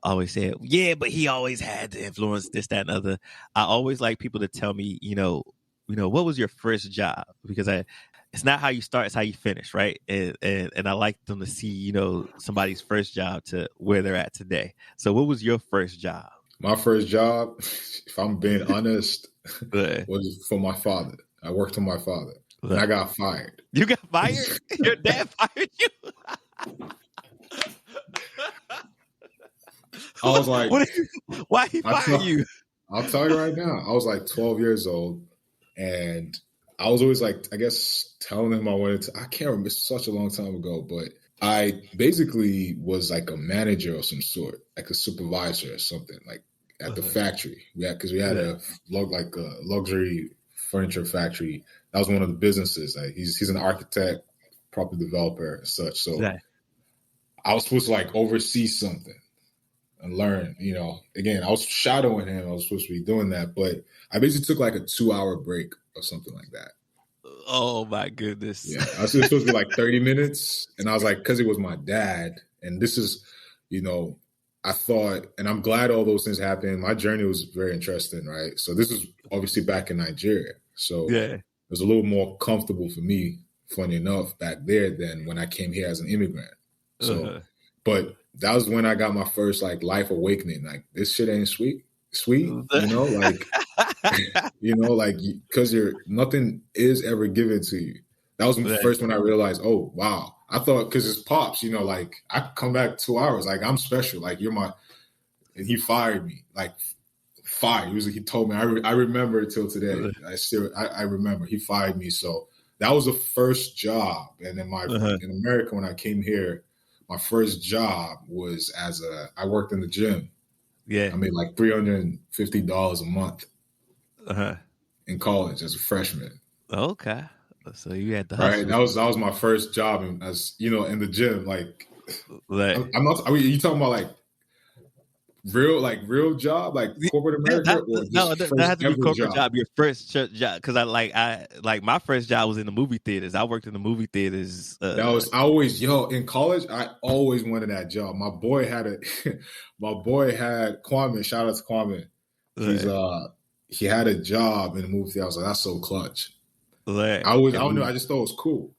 always said, yeah, but he always had to influence this, that, and other. I always like people to tell me, what was your first job? Because it's not how you start, it's how you finish, right? And I like them to see, somebody's first job to where they're at today. So what was your first job? My first job, if I'm being honest, was for my father. I worked for my father. And I got fired. You got fired? Your dad fired you? I was like, why he fired you? I'll tell you right now. I was like 12 years old, and I was always like, I guess, telling him I wanted to. I can't remember, it's such a long time ago, but I basically was like a manager of some sort, like a supervisor or something, like at the factory. Because we had a luxury furniture factory. That was one of the businesses. Like he's an architect, property developer, and such. So I was supposed to like oversee something and learn. Again, I was shadowing him. I was supposed to be doing that, but I basically took like a 2-hour break or something like that. Oh my goodness. Yeah, I was supposed to be like 30 minutes. And I was like, because it was my dad. And this is, I thought, and I'm glad all those things happened. My journey was very interesting, right? So this was obviously back in Nigeria. So it was a little more comfortable for me, funny enough, back there than when I came here as an immigrant. So, but that was when I got my first like life awakening. Like this shit ain't sweet, because nothing is ever given to you. That was the first when I realized, oh wow, I thought because it's pops, like I come back 2 hours, like I'm special, like you're my, and he fired me, like fired. He told me, I remember it till today. I remember he fired me. So that was the first job, and then in America when I came here, my first job was I worked in the gym. Yeah, I made like $350 a month in college as a freshman. Okay, so you had the hustle. Right. That was my first job, as in the gym. Like, I'm not. You talking about like real job, like corporate America? That had to be corporate job. Your first job, because I my first job was in the movie theaters. I worked in the movie theaters. In college. I always wanted that job. My boy had Kwame. Shout out to Kwame. He had a job in the movie theater. I was like, that's so clutch. I don't know. I just thought it was cool.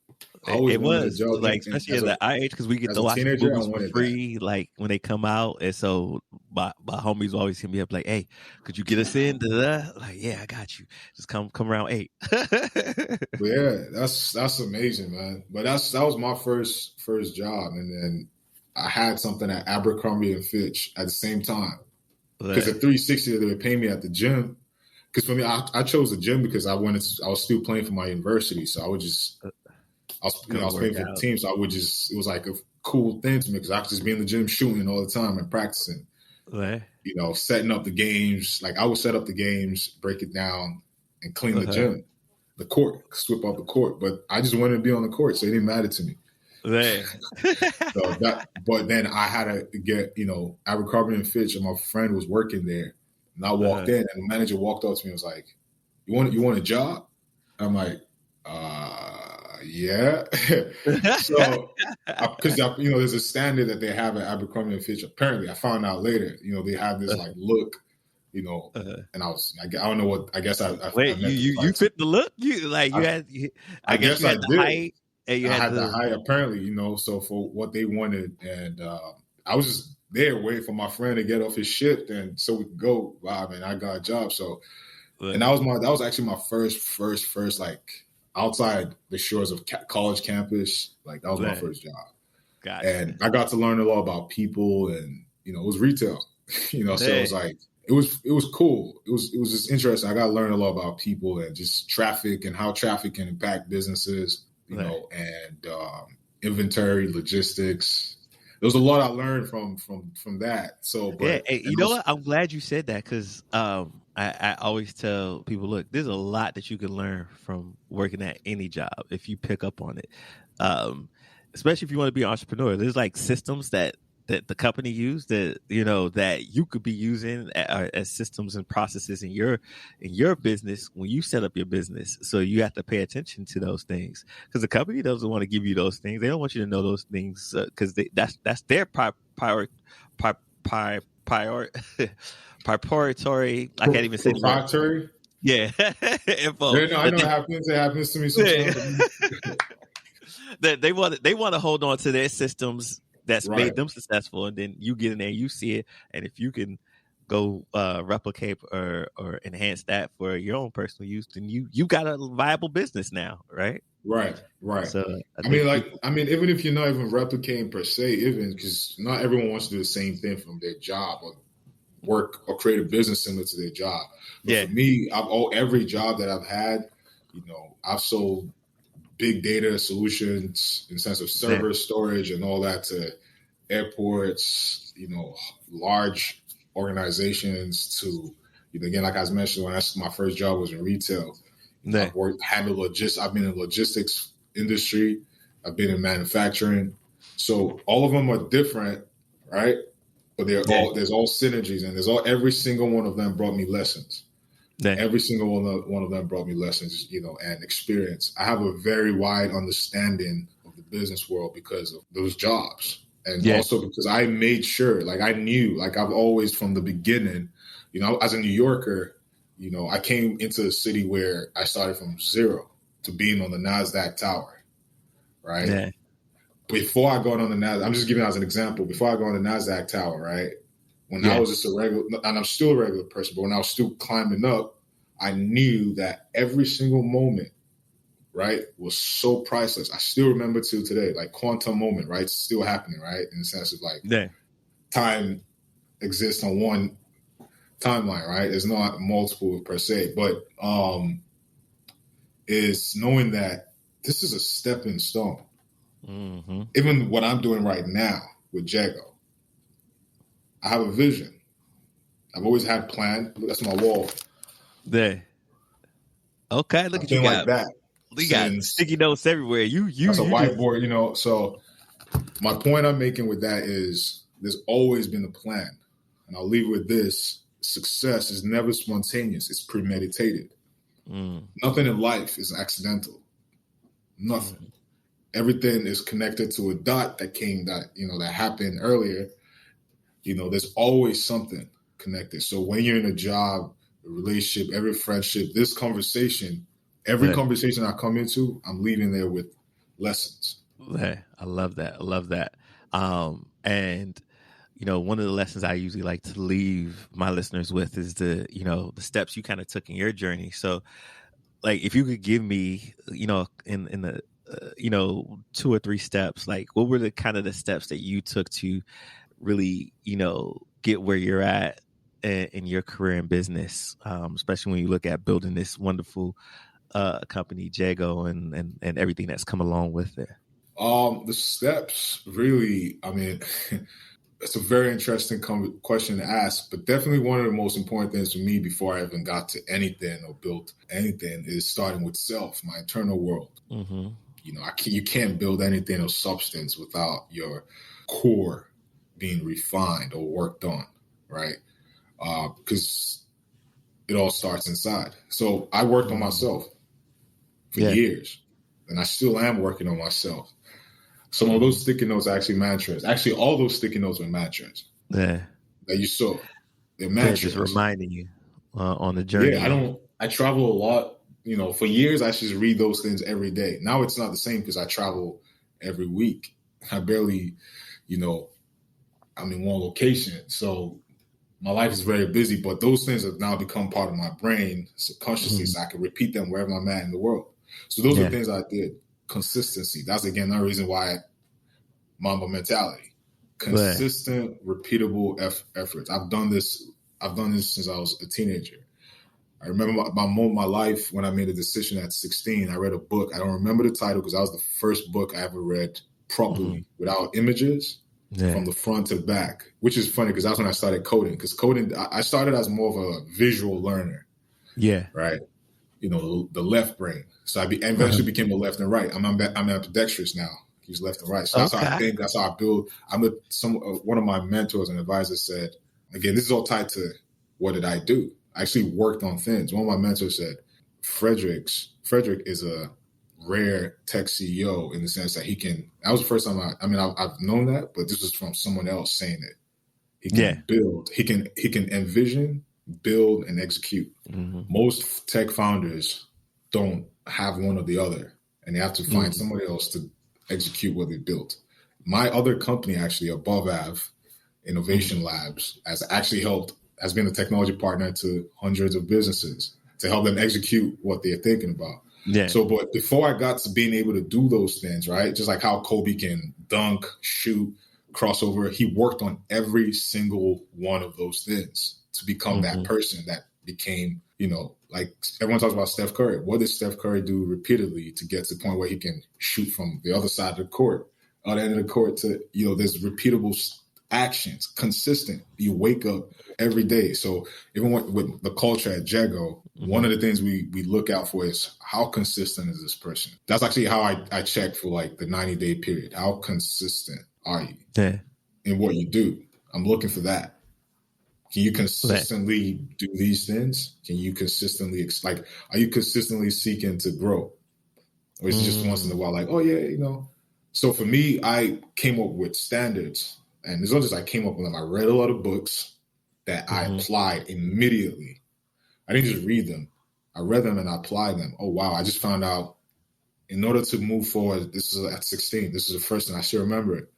It was like, especially at the our age, because we get to watch movies for free, like when they come out. And so my homies always hit me up like, "Hey, could you get us in?" Like, yeah, I got you. Just come around 8. Yeah, that's amazing, man. But that was my first job, and then I had something at Abercrombie and Fitch at the same time. Because at 360, they were paying me at the gym. Because for me, I chose the gym because I was still playing for my university, so I would just. I was playing for the team, so it was like a cool thing to me because I could just be in the gym shooting all the time and practicing. Right. Setting up the games. Like I would set up the games, break it down, and clean the gym, the court, sweep up the court. But I just wanted to be on the court, so it didn't matter to me. Right. But then I had to get, Abercrombie and Fitch, and my friend was working there, and I walked in, and the manager walked up to me and was like, "You want a job?" I'm like, yeah. So, because there's a standard that they have at Abercrombie and Fitch. Apparently, I found out later. They have this like look and I don't know what, I guess I wait, you fit the look? I guess you had the height. And I had the height, apparently, so for what they wanted. And I was just there waiting for my friend to get off his shift, and so we could go. Wow, man, I got a job. So, and that was actually my first like outside the shores of college campus. Like that was my first job. Gotcha. And I got to learn a lot about people, and it was retail. So it was like it was cool. It was just interesting. I got to learn a lot about people and just traffic and how traffic can impact businesses. And inventory, logistics. There was a lot I learned from that. So, but you know what? I'm glad you said that, because I always tell people, look, there's a lot that you can learn from working at any job if you pick up on it. Especially if you want to be an entrepreneur. There's like systems that the company use that that you could be using as systems and processes in your business when you set up your business. So you have to pay attention to those things, because the company doesn't want to give you those things. They don't want you to know those things because that's their proprietary. I can't even say proprietary. Yeah, info. I know it happens to me sometimes. They want to hold on to their systems that's made them successful, and then you get in there, you see it, and if you can go replicate or enhance that for your own personal use, then you got a viable business now, right? Right. So I mean, even if you're not even replicating per se, even because not everyone wants to do the same thing from their job or work or create a business similar to their job. But for me, every job that I've had, I've sold big data solutions in the sense of server storage and all that to airports, large organizations to, again, like I was mentioning, my first job was in retail. I've I've been in the logistics industry. I've been in manufacturing. So all of them are different, right? But there's all synergies, and every single one of them brought me lessons. Every single one of them brought me lessons, and experience. I have a very wide understanding of the business world because of those jobs. And also because I made sure, like I knew, like I've always from the beginning, as a New Yorker, I came into a city where I started from zero to being on the NASDAQ tower, right? Yeah. Before I got on the NASDAQ, I'm just giving as an example, before I go on the NASDAQ tower, right? When I was just a regular, and I'm still a regular person, but when I was still climbing up, I knew that every single moment, right, was so priceless. I still remember till today, like quantum moment, right? It's still happening, right? In the sense of like time exists on one timeline, right? It's not multiple per se, but is knowing that this is a stepping stone. Mm-hmm. Even what I'm doing right now with Jago, I have a vision. I've always had a plan. That's my wall. There. Okay, look at you. Like that. You got sticky notes everywhere. That's a whiteboard, So my point I'm making with that is there's always been a plan. And I'll leave with this. Success is never spontaneous. It's premeditated. Nothing in life is accidental. Nothing. Everything is connected to a dot that happened earlier. There's always something connected. So when you're in a job, a relationship, every friendship, this conversation, every conversation I come into, I'm leaving there with lessons. Hey, I love that. And one of the lessons I usually like to leave my listeners with is the steps you kind of took in your journey. So like, if you could give me, in the, 2 or 3 steps, like what were the kind of the steps that you took to really, get where you're at in your career and business, especially when you look at building this wonderful company, Jago, and everything that's come along with it? The steps, really, I mean, it's a very interesting question to ask, but definitely one of the most important things for me before I even got to anything or built anything is starting with self, my internal world. Mm-hmm. You can't build anything of substance without your core being refined or worked on, right? Because it all starts inside. So I worked on myself for years, and I still am working on myself. Some of those sticky notes are actually mantras. Actually, all those sticky notes were mantras that you saw. They're mantras. Just reminding you on the journey. Yeah, I travel a lot. For years, I should read those things every day. Now it's not the same because I travel every week. I barely, I'm in one location. So my life is very busy, but those things have now become part of my brain subconsciously, so I can repeat them wherever I'm at in the world. So those are the things I did. Consistency. That's, again, another reason why Mamba mentality. Consistent, repeatable efforts. I've done this since I was a teenager. I remember my moment of my life when I made a decision at 16. I read a book. I don't remember the title because that was the first book I ever read properly without images from the front to the back, which is funny because that's when I started coding. Because coding, I started as more of a visual learner. Yeah. Right. The left brain. So I eventually became the left and right. I'm ambidextrous now. He's left and right. So that's how I think. That's how I build. One of my mentors and advisors said, again, this is all tied to what did I do? I actually worked on things. One of my mentors said, Frederick is a rare tech CEO in the sense that that was the first time I've known that, but this was from someone else saying it. He can build, he can envision, build, and execute. Most tech founders don't have one or the other, and they have to find somebody else to execute what they built. My other company, actually, Abovav Innovation Labs, has been a technology partner to hundreds of businesses to help them execute what they're thinking about. Yeah. So, but before I got to being able to do those things, right, just like how Kobe can dunk, shoot, crossover, he worked on every single one of those things to become that person that became, like everyone talks about Steph Curry. What did Steph Curry do repeatedly to get to the point where he can shoot from the other side of the court, other end of the court to, there's repeatable actions, consistent. You wake up every day. So even with the culture at Jago, one of the things we look out for is how consistent is this person? That's actually how I check for like the 90-day period. How consistent are you in what you do? I'm looking for that. Can you consistently do these things? Can you consistently, are you consistently seeking to grow? Or is it just once in a while like, oh yeah, So for me, I came up with standards. And it's not just I came up with them. I read a lot of books that I applied immediately. I didn't just read them. I read them and I applied them. Oh, wow. I just found out in order to move forward, this is at 16. This is the first thing I still remember it.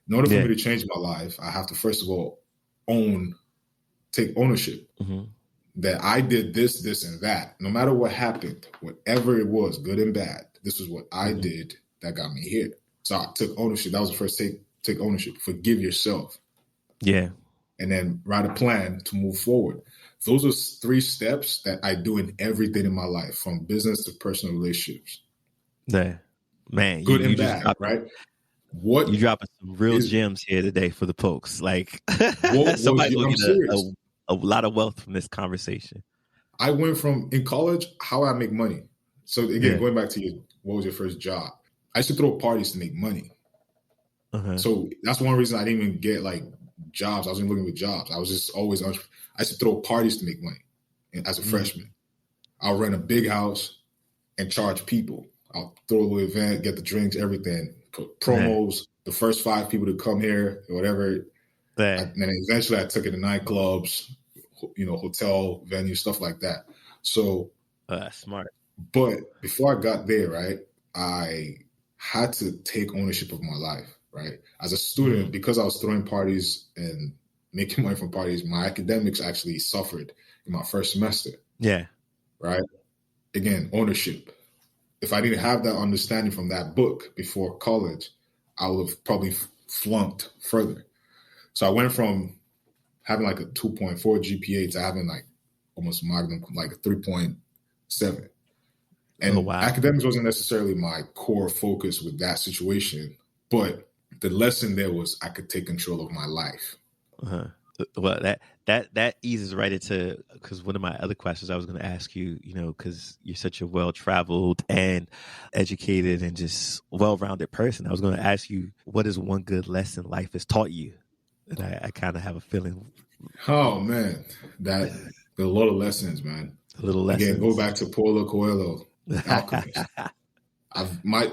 In order for me to change my life, I have to, first of all, take ownership that I did this, and that. No matter what happened, whatever it was, good and bad, this is what I did that got me here. So I took ownership. That was the first take ownership. Forgive yourself. Yeah. And then write a plan to move forward. Those are 3 steps that I do in everything in my life, from business to personal relationships. Yeah. Man, good and bad, right? What you dropping some real gems here today for the folks. Like somebody will get a lot of wealth from this conversation. I went from in college, how I make money. So again, going back to what was your first job? I used to throw parties to make money. So that's one reason I didn't even get like jobs. I wasn't looking for jobs. I was just always, I used to throw parties to make money. And as a freshman, I'll rent a big house and charge people. I'll throw a little event, get the drinks, everything, put promos, the first 5 people to come here, or whatever. And then eventually I took it to nightclubs, hotel venues, stuff like that. So that's smart. But before I got there, right, I had to take ownership of my life. Right. As a student, because I was throwing parties and making money from parties, my academics actually suffered in my first semester. Yeah. Right. Again, ownership. If I didn't have that understanding from that book before college, I would have probably flunked further. So I went from having like a 2.4 GPA to having like almost magnum, like a 3.7. And academics wasn't necessarily my core focus with that situation, but the lesson there was I could take control of my life. Well, that eases right into, because one of my other questions I was going to ask you, because you're such a well-traveled and educated and just well-rounded person. I was going to ask you, what is one good lesson life has taught you? And I kind of have a feeling. Oh man, there are a lot of lessons, man. A little lessons. Again, go back to Paulo Coelho, Alchemist.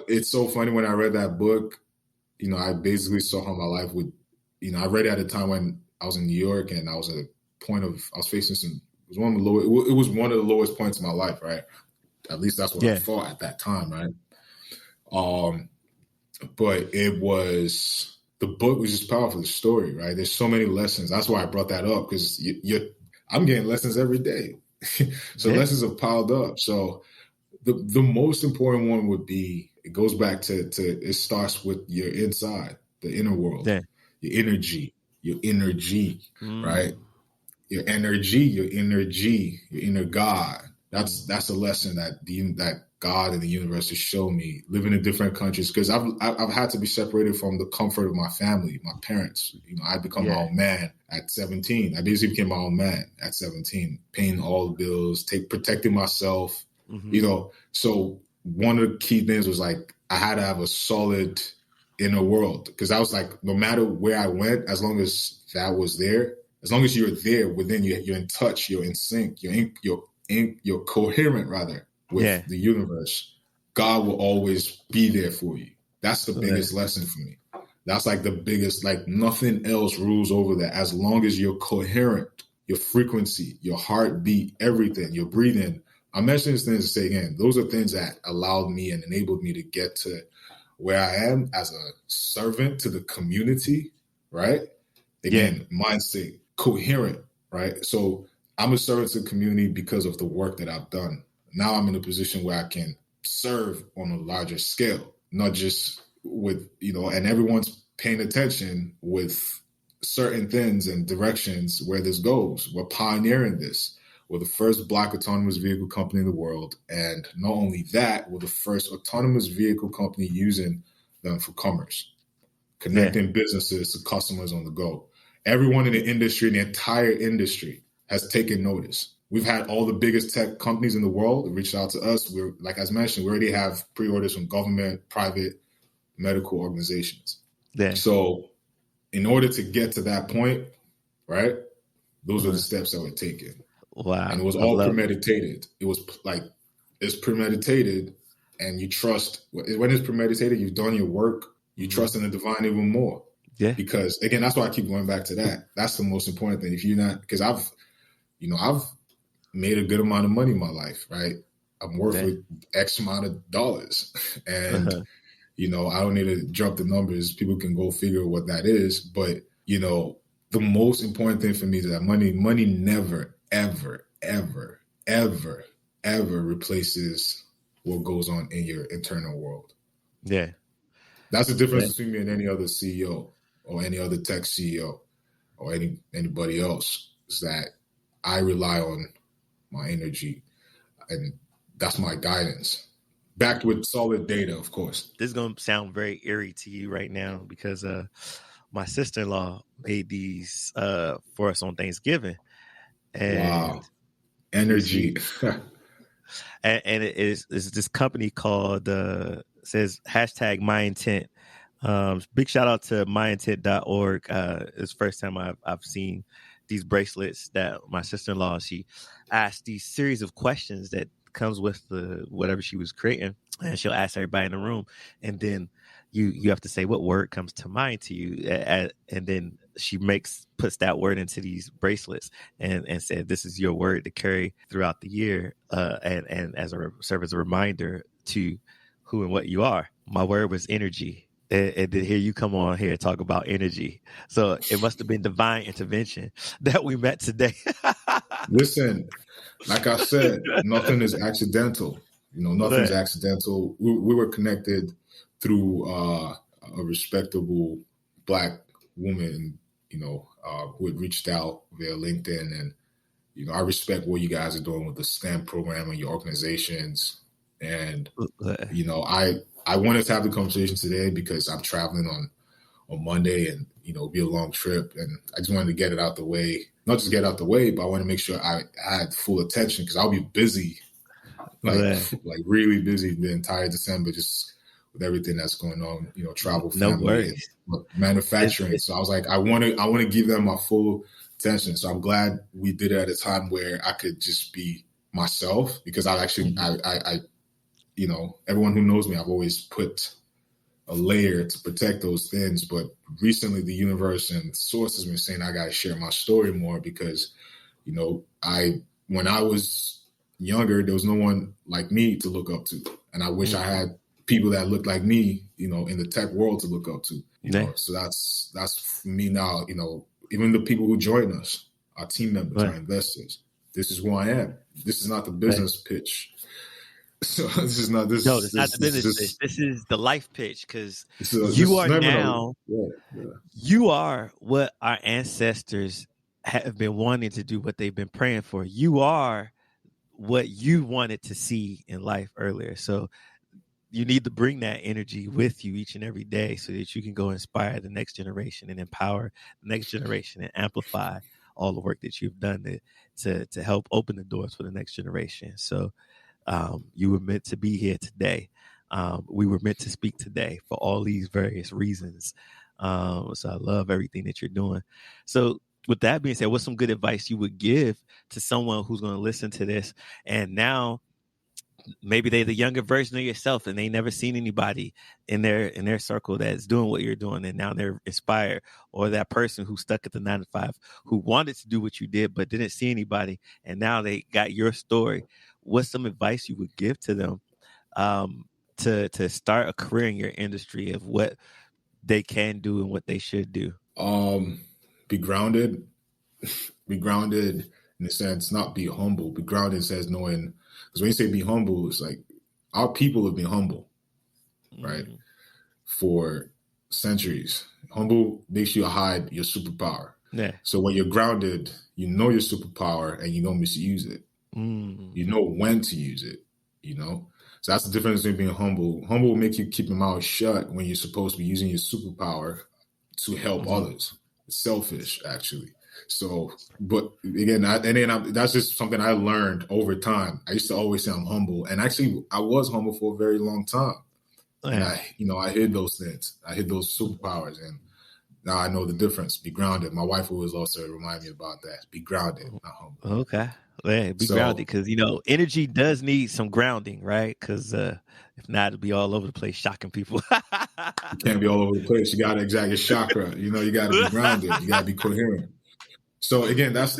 It's so funny when I read that book. I basically saw how my life would, I read it at a time when I was in New York and I was a point of, I was facing some, it was one of the lowest points in my life, right? At least that's what I thought at that time, right? But the book was just powerful, the story, right? There's so many lessons. That's why I brought that up, because I'm getting lessons every day. So lessons have piled up. So the most important one would be, it goes back to it starts with your inside, the inner world, your energy, right? Your energy, your inner God. That's a lesson that God and the universe has shown me living in different countries, because I've had to be separated from the comfort of my family, my parents. I become my own man at 17. I basically became my own man at 17, paying all the bills, protecting myself. So one of the key things was like, I had to have a solid inner world, because I was like, no matter where I went, as long as that was there, as long as you're there within you, you're in touch, you're in sync, you're coherent rather with the universe, God will always be there for you. That's the biggest lesson for me. That's like the biggest, like nothing else rules over that. As long as you're coherent, your frequency, your heartbeat, everything, your breathing. I'm mentioning these things to say again, those are things that allowed me and enabled me to get to where I am as a servant to the community, right? Again, mindset, coherent, right? So I'm a servant to the community because of the work that I've done. Now I'm in a position where I can serve on a larger scale, not just with, and everyone's paying attention with certain things and directions where this goes. We're pioneering this. We're the first Black autonomous vehicle company in the world. And not only that, we're the first autonomous vehicle company using them for commerce, connecting businesses to customers on the go. Everyone in the industry, the entire industry, has taken notice. We've had all the biggest tech companies in the world reach out to us. We're, like as mentioned, we already have pre-orders from government, private, medical organizations. So in order to get to that point, right, those are the steps that were taken. Wow. And it was all premeditated. It was like, it's premeditated, and you trust. When it's premeditated, you've done your work. You trust in the divine even more. Yeah. Because again, that's why I keep going back to that. That's the most important thing. If you're not, because I've made a good amount of money in my life, right? I'm worth with X amount of dollars. And, I don't need to drop the numbers. People can go figure what that is. But, the most important thing for me is that money never, ever, ever, ever, ever replaces what goes on in your internal world. Yeah. That's the difference between me and any other CEO or any other tech CEO or anybody else, is that I rely on my energy, and that's my guidance. Backed with solid data, of course. This is going to sound very eerie to you right now, because my sister-in-law made these for us on Thanksgiving. And wow. Energy. and it's this company called, says #MyIntent. Big shout out to myintent.org. It's the first time I've seen these bracelets that my sister-in-law, she asked these series of questions that comes with the whatever she was creating, and she'll ask everybody in the room, and then you have to say what word comes to mind to you, and then she puts that word into these bracelets and said, this is your word to carry throughout the year, and serve as a reminder to who and what you are. My word was energy. And then here you come on here and talk about energy. So it must have been divine intervention that we met today. Listen, like I said, nothing is accidental. Nothing's accidental. We were connected through a respectable Black woman, who had reached out via LinkedIn. And, I respect what you guys are doing with the STEM program and your organizations. And, I wanted to have the conversation today because I'm traveling on Monday, and, it'll be a long trip. And I just wanted to get it out the way, not just get out the way, but I want to make sure I had full attention, because I'll be busy, like really busy the entire December, just with everything that's going on, travel, family, and manufacturing. So I was like, I want to give them my full attention. So I'm glad we did it at a time where I could just be myself, because I everyone who knows me, I've always put a layer to protect those things. But recently the universe and source has been saying I got to share my story more, because You know, when I was younger, there was no one like me to look up to. And I wish I had people that looked like me, you know, in the tech world to look up to. You know, so that's for me now, you know, even the people who join us, our team members, our investors. This is who I am. This is not the business pitch. So this is not this. No, it's not the business pitch. This is the life pitch, because you are now. You are what our ancestors have been wanting to do, what they've been praying for. You are what you wanted to see in life earlier. So you need to bring that energy with you each and every day so that you can go inspire the next generation and empower the next generation and amplify all the work that you've done to help open the doors for the next generation. So you were meant to be here today. We were meant to speak today for all these various reasons. So I love everything that you're doing. So with that being said, what's some good advice you would give to someone who's going to listen to this and now maybe they're the younger version of yourself and they never seen anybody in their circle that's doing what you're doing, and now they're inspired, or that person who's stuck at the 9 to 5 who wanted to do what you did but didn't see anybody, and now they got your story. What's some advice you would give to them to start a career in your industry, of what they can do and what they should do? Be grounded. Be grounded in the sense, not be humble. Be grounded in the sense knowing. Because when you say be humble, it's like our people have been humble, right? For centuries. Humble makes you hide your superpower. Yeah. So when you're grounded, you know your superpower and you don't misuse it. You know when to use it, you know? So that's the difference between being humble. Humble will make you keep your mouth shut when you're supposed to be using your superpower to help others. It's selfish, actually. So, but again, that's just something I learned over time. I used to always say I'm humble, and actually, I was humble for a very long time. And I hid those things. I hid those superpowers, and now I know the difference. Be grounded. My wife always also remind me about that. Be grounded, not humble. Okay, be grounded, because energy does need some grounding, right? Because if not, it'll be all over the place, shocking people. You can't be all over the place. You got to exact your chakra. You got to be grounded. You got to be coherent. So again, that's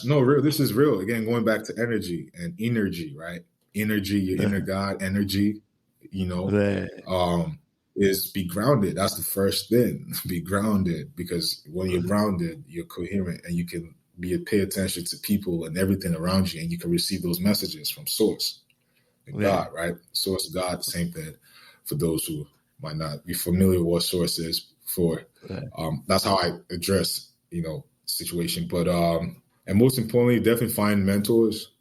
no real. This is real. Again, going back to energy and energy, right? Energy, your inner God, energy. Is be grounded. That's the first thing. Be grounded, because when you're grounded, you're coherent, and you can pay attention to people and everything around you, and you can receive those messages from Source, God, right? Source, God, same thing. For those who might not be familiar with what Source is, that's how I address situation. But and most importantly, definitely find mentors,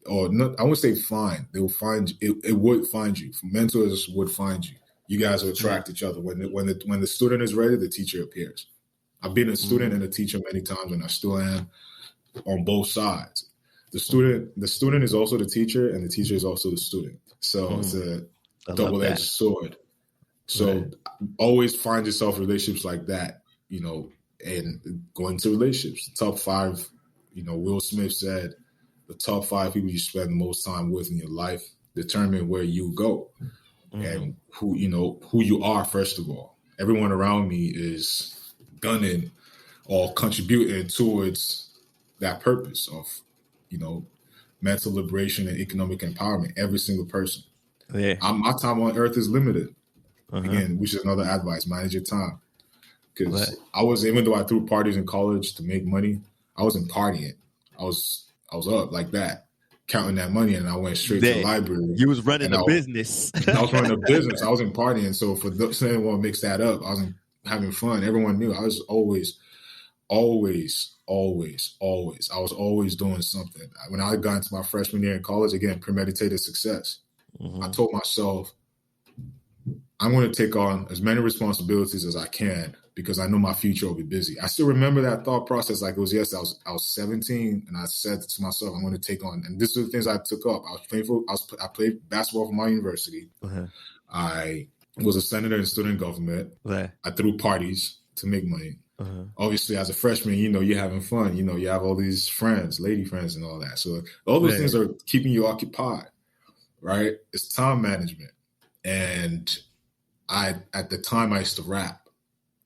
or not. I won't say find. They will find you. It would find you. Mentors would find you. You guys will attract each other. When the student is ready, the teacher appears. I've been a student and a teacher many times, and I still am on both sides. The student is also the teacher, and the teacher is also the student. So it's a double-edged sword. So always find yourself in relationships like that, and go into relationships. Top 5, Will Smith said, the top 5 people you spend the most time with in your life determine where you go and who you are. First of all, everyone around me is gunning or contributing towards that purpose of, mental liberation and economic empowerment. Every single person. Yeah. My time on earth is limited. Again, which is another advice: manage your time. Because even though I threw parties in college to make money, I wasn't partying. I was up like that, counting that money, and I went straight to the library. You was running a business. I was running a business. I wasn't partying. So for anyone to mix that up, I wasn't having fun. Everyone knew I was always I was always doing something. When I got into my freshman year in college, again, premeditated success. I told myself, I'm going to take on as many responsibilities as I can, because I know my future will be busy. I still remember that thought process like it was yesterday. I was 17, and I said to myself, I'm going to take on, and this is the things I took up. I played basketball for my university. I was a senator in student government. I threw parties to make money. Obviously, as a freshman, you're having fun. You have all these friends, lady friends and all that. So all those things are keeping you occupied, right? It's time management. And at the time I used to rap.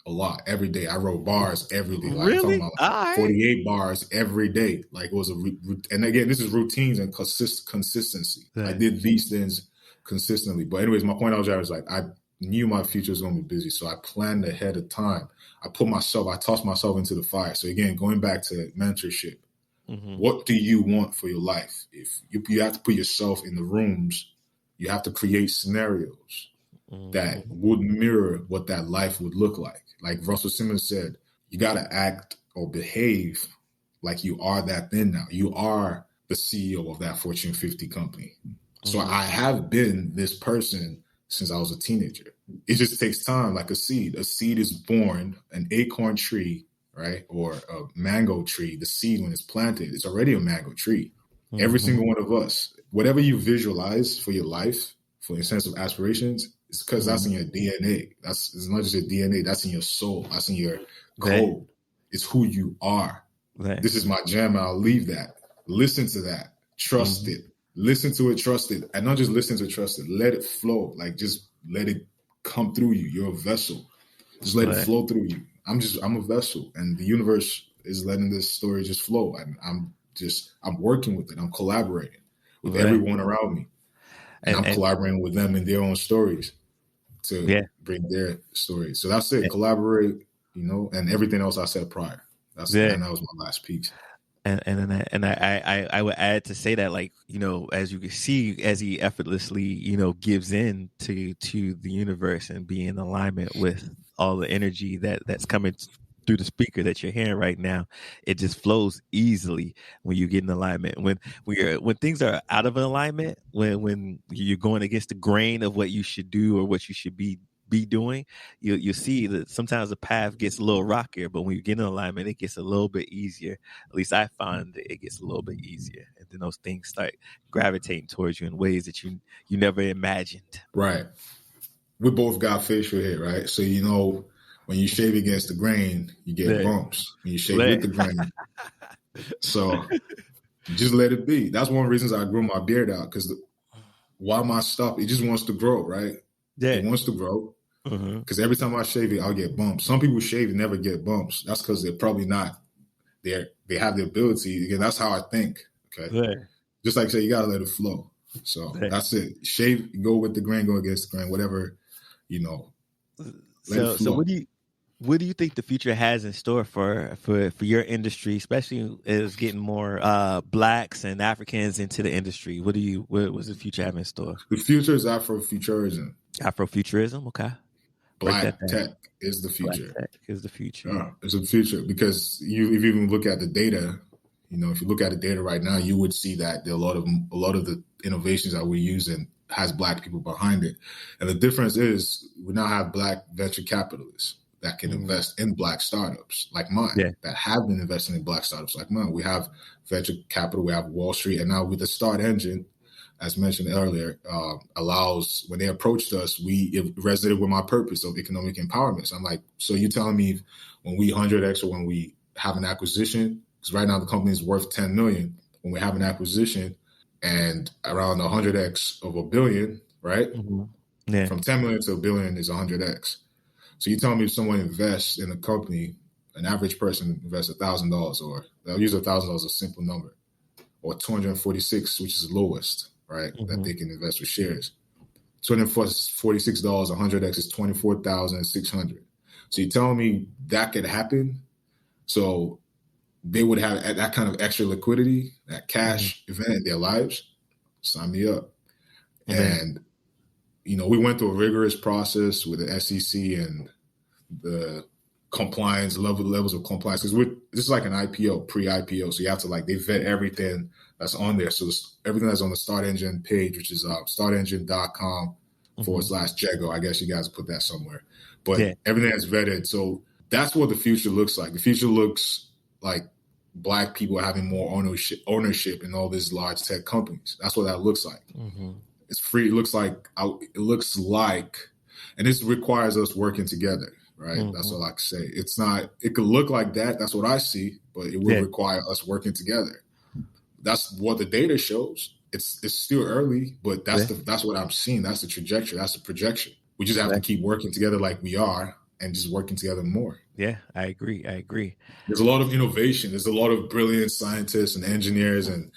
a lot every day. I wrote bars every day. Like, really? I'm talking about 48 bars every day. Like, it was and again, this is routines and consistency. I did these things consistently. But anyways, my point I was like, I knew my future was going to be busy. So I planned ahead of time. I tossed myself into the fire. So again, going back to mentorship, what do you want for your life? If you have to put yourself in the rooms, you have to create scenarios that would mirror what that life would look like. Like Russell Simmons said, you got to act or behave like you are that thing now. You are the CEO of that Fortune 50 company. So I have been this person since I was a teenager. It just takes time, like a seed. A seed is born, an acorn tree, right? Or a mango tree. The seed, when it's planted, it's already a mango tree. Every single one of us, whatever you visualize for your life, for your sense of aspirations, it's because that's in your DNA. It's not just your DNA, that's in your soul. That's in your code. It's who you are. This is my jam. I'll leave that. Listen to that. Trust it. Listen to it, trust it. And not just listen to it, trust it. Let it flow. Like, just let it come through you. You're a vessel. Just let it flow through you. I'm a vessel. And the universe is letting this story just flow. I'm working with it. I'm collaborating with everyone around me. And I'm collaborating with them in their own stories to bring their stories. So that's it. Collaborate, and everything else I said prior. And that was my last piece. And I would add to say that, like, as you can see, as he effortlessly, gives in to the universe and be in alignment with all the energy that's coming through the speaker that you're hearing right now, it just flows easily when you get in alignment. When things are out of alignment, when you're going against the grain of what you should do or what you should be doing, you see that sometimes the path gets a little rockier, but when you get in alignment, it gets a little bit easier. At least I find that it gets a little bit easier, and then those things start gravitating towards you in ways that you never imagined. Right. We both got facial hair, right? So when you shave against the grain, you get bumps. When you shave with the grain, so just let it be. That's one of the reasons I grew my beard out, because why am I stopped? It just wants to grow, right? Yeah, it wants to grow. Because every time I shave it, I'll get bumps. Some people shave and never get bumps. That's because they're probably not there. They have the ability. Again, that's how I think. Okay. Yeah. Just like I say, you gotta let it flow. So that's it. Shave, go with the grain, go against the grain, whatever, So what do you think the future has in store for your industry, especially as getting more Blacks and Africans into the industry? What's the future have in store? The future is Afrofuturism. Afrofuturism, okay. Black tech is the future. Black tech is the future. It's the future, because if you even look at the data, if you look at the data right now, you would see that a lot of the innovations that we're using has Black people behind it. And the difference is we now have Black venture capitalists that can invest in Black startups like mine, that have been investing in Black startups like mine. We have venture capital, we have Wall Street, and now with the Start Engine, as mentioned earlier, allows, when they approached us, it resonated with my purpose of economic empowerment. So I'm like, so you telling me when we 100x or when we have an acquisition, because right now the company is worth 10 million, when we have an acquisition and around 100x of $1 billion, right? Yeah. From 10 million to $1 billion is 100x. So you telling me if someone invests in a company, an average person invests $1,000, or they'll use $1,000 as a simple number, or 246, which is the lowest, right? That they can invest with shares. $246, 100x is 24,600. So you telling me that could happen? So they would have that kind of extra liquidity, that cash event in their lives? Sign me up. And we went through a rigorous process with the SEC and the compliance levels of compliance, because this is like an IPO, pre-IPO. So you have to they vet everything that's on there. So everything that's on the Start Engine page, which is startengine.com/Jego. I guess you guys put that somewhere. But everything is vetted. So that's what the future looks like. The future looks like Black people having more ownership in all these large tech companies. That's what that looks like. It's free. It looks like, and this requires us working together, right? That's all I can say. It's not, it could look like that. That's what I see, but it will require us working together. That's what the data shows. It's still early, but that's what I'm seeing. That's the trajectory. That's the projection. We just have to keep working together like we are, and just working together more. Yeah, I agree. There's a lot of innovation. There's a lot of brilliant scientists and engineers and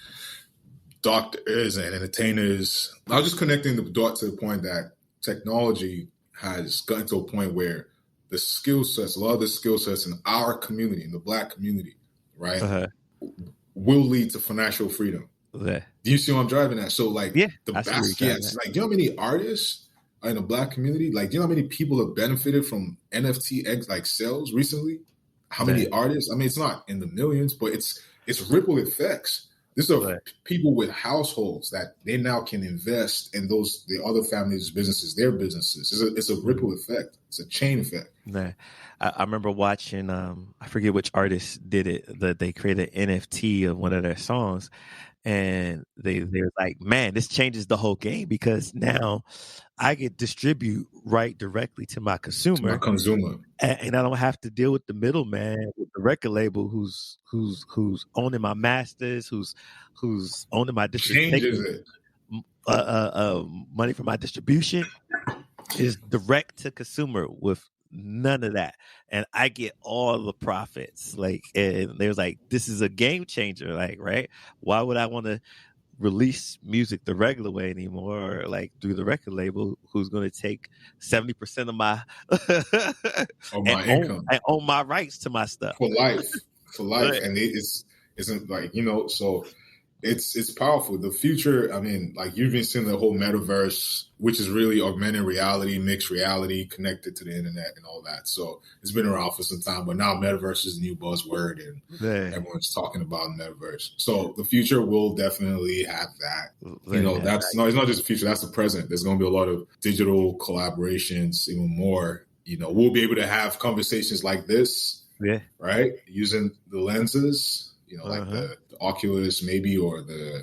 doctors and entertainers. I was just connecting the dot to the point that technology has gotten to a point where the skill sets, a lot of the skill sets in our community, in the Black community, right, will lead to financial freedom. Do you see what I'm driving at? So like the baskets, like, do you know how many artists are in the Black community? Like, do you know how many people have benefited from NFT like sales recently? How many artists? I mean, it's not in the millions, but it's ripple effects. These are people with households that they now can invest in the other families' businesses, their businesses. It's a ripple effect. It's a chain effect. Yeah. I remember watching, I forget which artist did it, that they created an NFT of one of their songs. And they're like, man, this changes the whole game because now I get distribute right directly to my consumer. And I don't have to deal with the middleman, with the record label who's owning my masters, who's owning my distribution. Money for my distribution is direct to consumer with none of that, and I get all the profits. Like, and they was like, this is a game changer. Like, right? Why would I want to release music the regular way anymore, or like through the record label, who's going to take 70% of my income and own my rights to my stuff for life, and isn't like, you know, so. It's powerful. The future, I mean, like, you've been seeing the whole metaverse, which is really augmented reality, mixed reality, connected to the internet and all that. So it's been around for some time, but now metaverse is a new buzzword and everyone's talking about metaverse. So the future will definitely have that. You know, it's not just the future, that's the present. There's going to be a lot of digital collaborations, even more. You know, we'll be able to have conversations like this, right? Using the lenses, you know, like the Oculus maybe, or the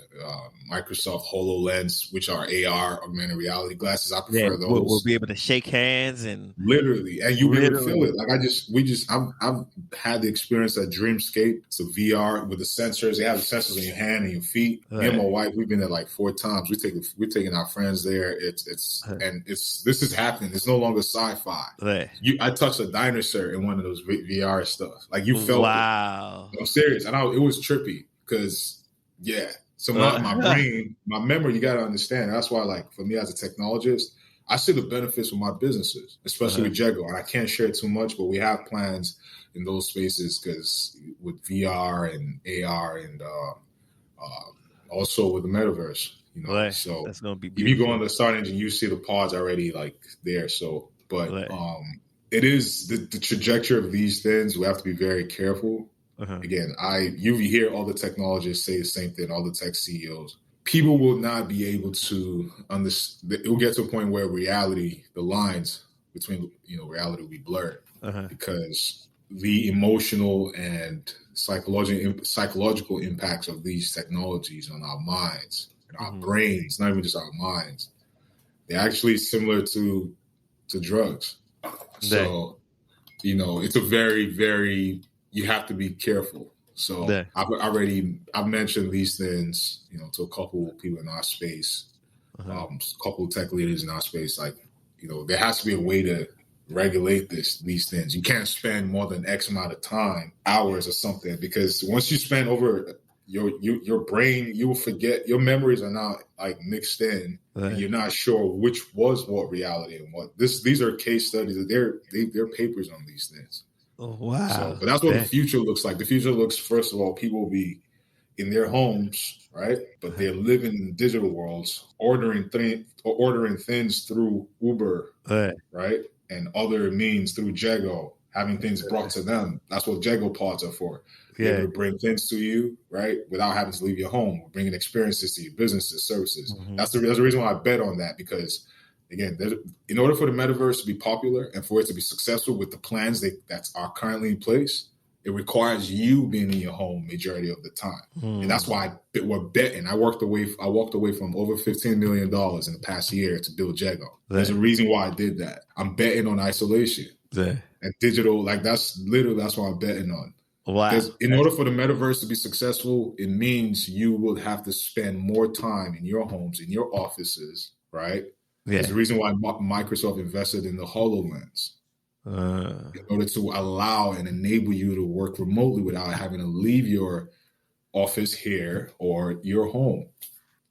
Microsoft Hololens, which are AR, augmented reality glasses. I prefer those. We'll be able to shake hands and literally, and you'll be able to feel it. Like I've had the experience at Dreamscape. It's a VR with the sensors. They have the sensors on your hand and your feet. Me and my wife, we've been there like 4 times. We're taking our friends there. This is happening. It's no longer sci-fi. I touched a dinosaur in one of those VR stuff. Like, you felt it. I'm serious, and it was trippy. Because, so my brain, my memory, you got to understand. That's why, like, for me as a technologist, I see the benefits of my businesses, especially with Jego. And I can't share too much, but we have plans in those spaces because with VR and AR and also with the metaverse, you know. So that's gonna be beautiful. If you go on the Start Engine, you see the pods already like there. So, but it is the trajectory of these things. We have to be very careful. Again, you hear all the technologists say the same thing, all the tech CEOs. People will not be able to understand. It will get to a point where reality, the lines between, you know, reality will be blurred because the emotional and psychological impacts of these technologies on our minds and our brains, not even just our minds, they're actually similar to drugs. So, you know, it's a very, very, you have to be careful. So I've mentioned these things, you know, to a couple of people in our space, a couple of tech leaders in our space. Like, you know, there has to be a way to regulate these things. You can't spend more than X amount of time, hours or something, because once you spend over your brain, you will forget. Your memories are not like mixed in, and you're not sure which was what reality and what. These are case studies. They're papers on these things. Oh, wow. So, but that's what the future looks like. The future looks, first of all, people will be in their homes, right? But they're living in digital worlds, ordering things through Uber, right? And other means through Jego, having things brought to them. That's what Jego pods are for. They're able to bring things to you, right? Without having to leave your home. We're bringing experiences to your businesses, services. That's the reason why I bet on that, because again, in order for the metaverse to be popular and for it to be successful with the plans that are currently in place, it requires you being in your home majority of the time. And that's why we're betting. I walked away from over $15 million in the past year to build Jego. There's a reason why I did that. I'm betting on isolation and digital. Like, that's why I'm betting on. Wow. Because in order for the metaverse to be successful, it means you will have to spend more time in your homes, in your offices, right? There's a reason why Microsoft invested in the HoloLens, in order to allow and enable you to work remotely without having to leave your office here or your home.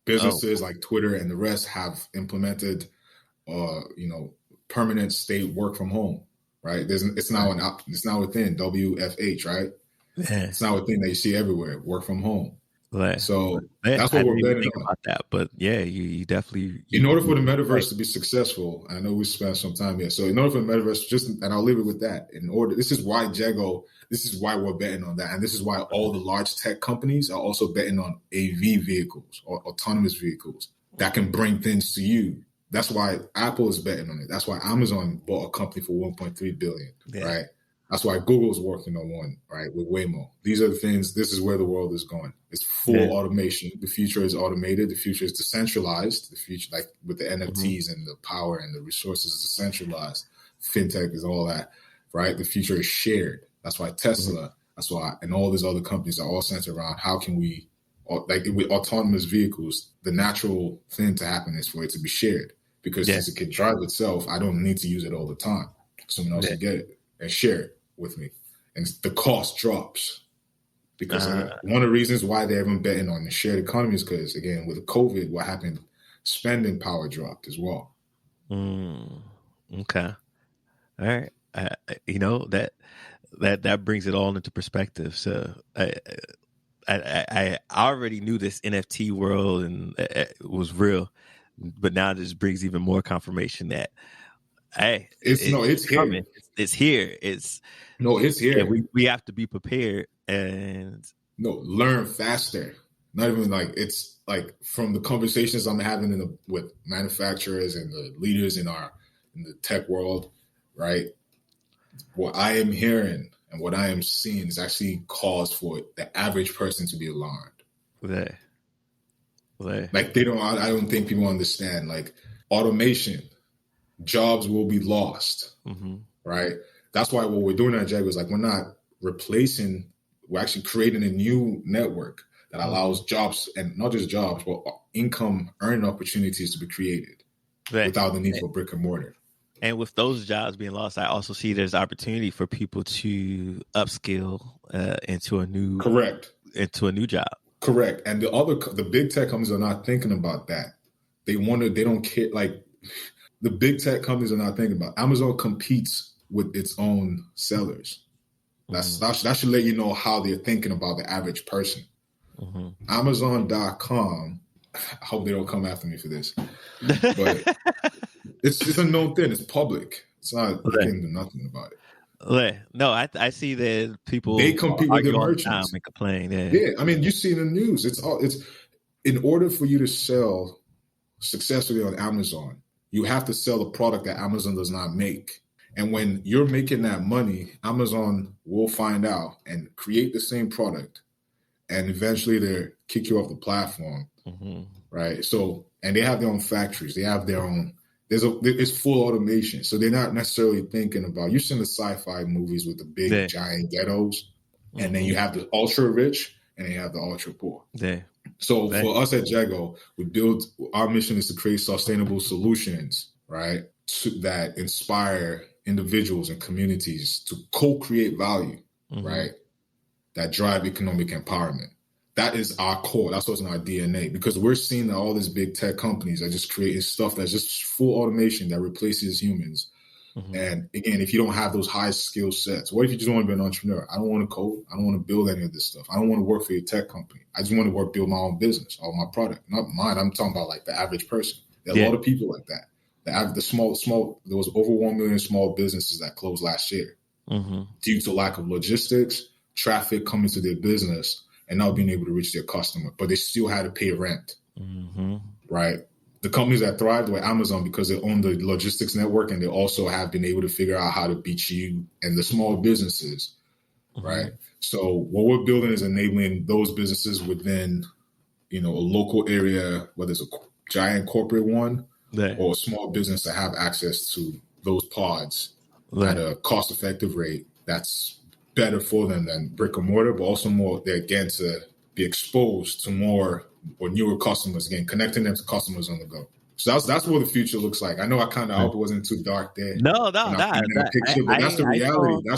Businesses like Twitter and the rest have implemented, permanent state work from home, right? It's now within WFH, right? Yeah. It's now a thing that you see everywhere, work from home. Right. So that's what we're betting on. About that, but yeah, you definitely. In order for the metaverse to be successful, I know we spent some time here. So in order for the metaverse, and I'll leave it with that. This is why this is why we're betting on that, and this is why all the large tech companies are also betting on AV vehicles or autonomous vehicles that can bring things to you. That's why Apple is betting on it. That's why Amazon bought a company for $1.3 billion, right? That's why Google's working on one, right, with Waymo. These are the things. This is where the world is going. It's full automation. The future is automated. The future is decentralized. The future, like with the NFTs and the power and the resources, is decentralized. Fintech is all that, right? The future is shared. That's why Tesla, and all these other companies are all centered around how can we, like with autonomous vehicles, the natural thing to happen is for it to be shared. Because since it can drive itself, I don't need to use it all the time. Someone else can get it and share it with me. And the cost drops. Because one of the reasons why they're even betting on the shared economy is because, again, with COVID, what happened, spending power dropped as well. Okay. All right. That brings it all into perspective. So I already knew this NFT world and it was real. But now this brings even more confirmation that, hey, it's here. It's here. It's here. Yeah, we have to be prepared and learn faster. Not even it's like from the conversations I'm having with manufacturers and the leaders in the tech world, right? What I am hearing and what I am seeing is actually cause for the average person to be alarmed. Like I don't think people understand, like automation, jobs will be lost, right? That's why what we're doing at Jaguar is like, we're not replacing, we're actually creating a new network that allows jobs, and not just jobs, but income earning opportunities to be created without the need for brick and mortar. And with those jobs being lost, I also see there's opportunity for people to upskill into a new job. Correct. And the big tech companies are not thinking about that. They don't care. Like the big tech companies are not thinking about it. Amazon competes with its own sellers. That should let you know how they're thinking about the average person. Amazon.com, I hope they don't come after me for this, but it's a known thing. It's public. It's not, you can do nothing about it. No, I see that people they compete with the merchants and complain. Yeah, I mean, you see in the news. It's in order for you to sell successfully on Amazon, you have to sell a product that Amazon does not make. And when you're making that money, Amazon will find out and create the same product, and eventually they kick you off the platform, right? So, and they have their own factories. They have their own. It's full automation, so they're not necessarily thinking about. You've seen the sci-fi movies with the big giant ghettos, and then you have the ultra rich, and then you have the ultra poor. So for us at Jago, our mission is to create sustainable solutions, right, that inspire individuals and communities to co-create value, right, that drive economic empowerment. That is our core. That's what's in our DNA, because we're seeing that all these big tech companies are just creating stuff that's just full automation that replaces humans. And again, if you don't have those high skill sets, what if you just want to be an entrepreneur? I don't want to code. I don't want to build any of this stuff. I don't want to work for your tech company. I just want to build my own business or my product, not mine. I'm talking about like the average person. There are a lot of people like that. The small, there was over 1 million small businesses that closed last year due to lack of logistics, traffic coming to their business, and not being able to reach their customer, but they still had to pay rent, right? The companies that thrived were Amazon because they own the logistics network, and they also have been able to figure out how to beat you and the small businesses, right? So what we're building is enabling those businesses within, a local area, whether it's a giant corporate one or a small business, to have access to those pods at a cost-effective rate that's better for them than brick and mortar, but also more, again, to be exposed to more or newer customers, again, connecting them to customers on the go. So that's what the future looks like. I know I hope it wasn't too dark there. No. Picture, but that's the reality.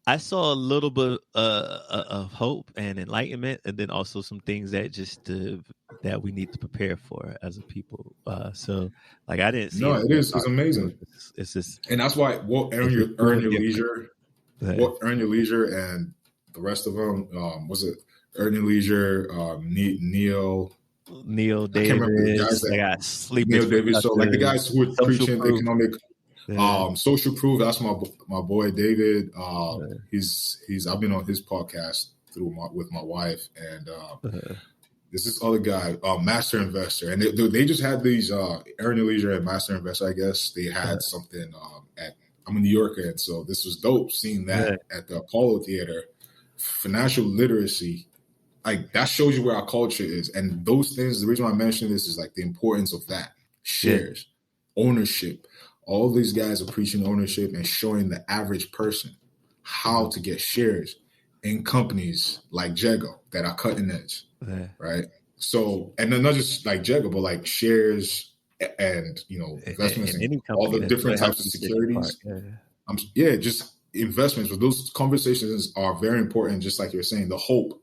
I saw a little bit of hope and enlightenment, and then also some things that that we need to prepare for as a people. So, like, I didn't see. No, it's amazing. It's just, and that's why earn your leisure, earn your leisure, and the rest of them. Was it Earn Your Leisure? Neil Davis. I got Sleep. Neil Davis. So, like, the guys who are preaching economic. Social Proof. That's my boy David. I've been on his podcast with my wife, and there's this other guy, Master Investor, and they just had these Earn Your Leisure and Master Investor. I guess they had something I'm a New Yorker, and so this was dope seeing that at the Apollo Theater. Financial literacy, like, that shows you where our culture is, and those things. The reason why I mention this is like the importance of that shares, ownership. All these guys are preaching ownership and showing the average person how to get shares in companies like Jego that are cutting edge, right? So, and then not just like Jego, but like shares and, investments in all the different types of securities. Just investments. But those conversations are very important, just like you're saying, the hope,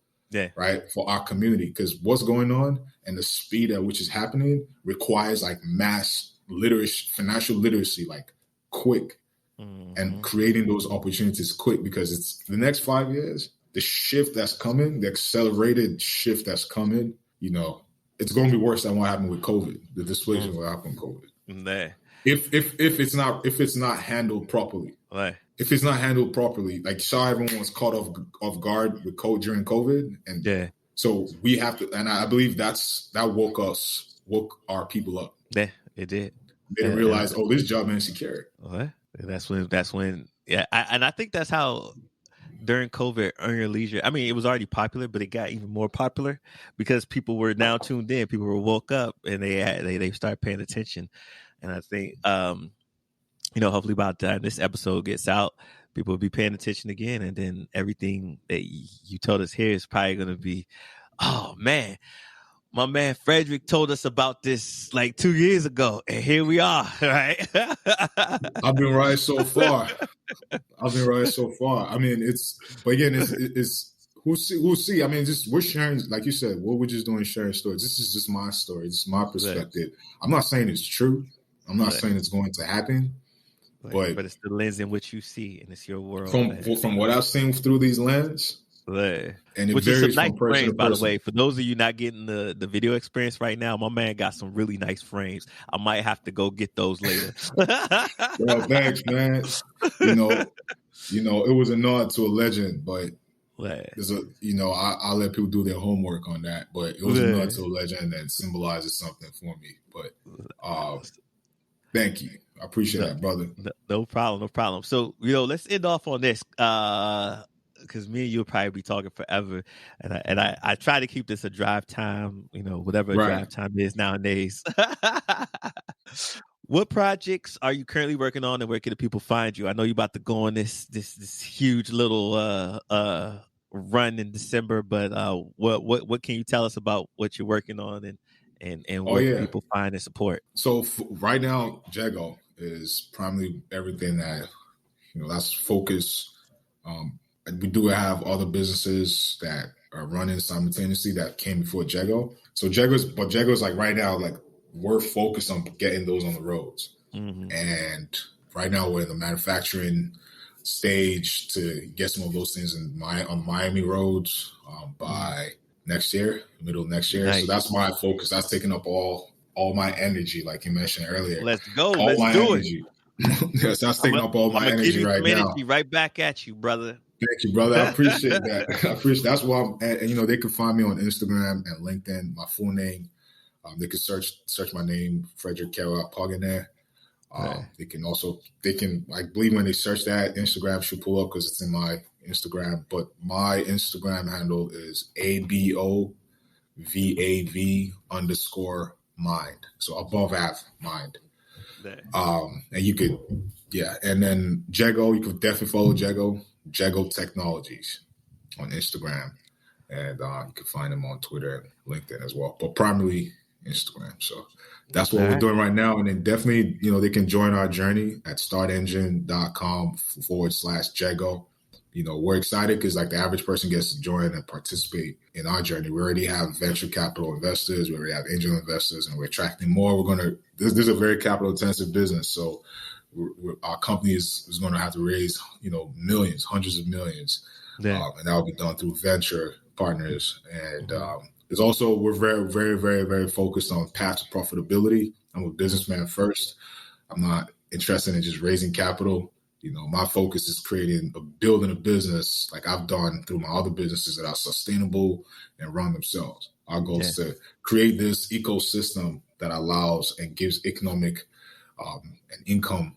right, for our community, because what's going on and the speed at which is happening requires like mass literacy, financial literacy, like quick, and creating those opportunities quick, because it's the next 5 years, the shift that's coming, the accelerated shift that's coming, it's going to be worse than what happened with COVID, the displacement what happened with COVID. If it's not handled properly. If it's not handled properly, like, everyone was caught off guard with COVID during COVID, and so we have to, and I believe that woke our people up. It did. They didn't realize, this job insecure. That's when. I think that's how during COVID, Earn Your Leisure. I mean, it was already popular, but it got even more popular because people were now tuned in. People were woke up, and they started paying attention. And I think, hopefully by the time this episode gets out, people will be paying attention again, and then everything that you told us here is probably going to be, oh man. My man Frederick told us about this like 2 years ago, and here we are, right? I've been right so far. I mean, it's we'll see. I mean, just we're sharing, like you said, what we're just doing, sharing stories. This is just my story. This is my perspective. I'm not saying it's true. I'm not saying it's going to happen. But it's the lens in which you see, and it's your world. From what I've seen through these lenses. And which is some nice frames, by the way. For those of you not getting the video experience right now, my man got some really nice frames. I might have to go get those later. Well, thanks, man. It was a nod to a legend, but there's I'll let people do their homework on that. But it was a nod to a legend that symbolizes something for me. But thank you. I appreciate that, brother. No problem. So, let's end off on this. Because me and you'll probably be talking forever, and I try to keep this a drive time, whatever drive time is nowadays. What projects are you currently working on, and where can the people find you? I know you're about to go on this huge little run in December, but what can you tell us about what you're working on and where can people find and support? So right now, Jego is primarily everything that that's focus. We do have other businesses that are running simultaneously that came before Jego. So Jego's like right now, like we're focused on getting those on the roads. Mm-hmm. And right now we're in the manufacturing stage to get some of those things on Miami roads by next year, middle of next year. Nice. So that's my focus. That's taking up all my energy, like you mentioned earlier. Let's go. Let's do it. Yes, that's taking up all my energy right now. Right back at you, brother. Thank you, brother. I appreciate that. That's why I'm at, and they can find me on Instagram and LinkedIn, my full name. They can search my name, Frederick Akpoghene. They can I believe when they search that, Instagram should pull up because it's in my Instagram. But my Instagram handle is ABOVAV_mind. So Abovav mind. And you could, and then Jego, you could definitely follow Jego Technologies on Instagram, and you can find them on Twitter and LinkedIn as well. But primarily Instagram. So that's what we're doing right now. And then definitely, they can join our journey at startengine.com/Jago. We're excited because like the average person gets to join and participate in our journey. We already have venture capital investors. We already have angel investors, and we're attracting more. This is a very capital intensive business. So our company is going to have to raise, millions, hundreds of millions. Yeah. And that will be done through venture partners. And it's also, we're very, very, very, very focused on path to profitability. I'm a businessman first. I'm not interested in just raising capital. My focus is building a business like I've done through my other businesses that are sustainable and run themselves. Our goal is to create this ecosystem that allows and gives economic and income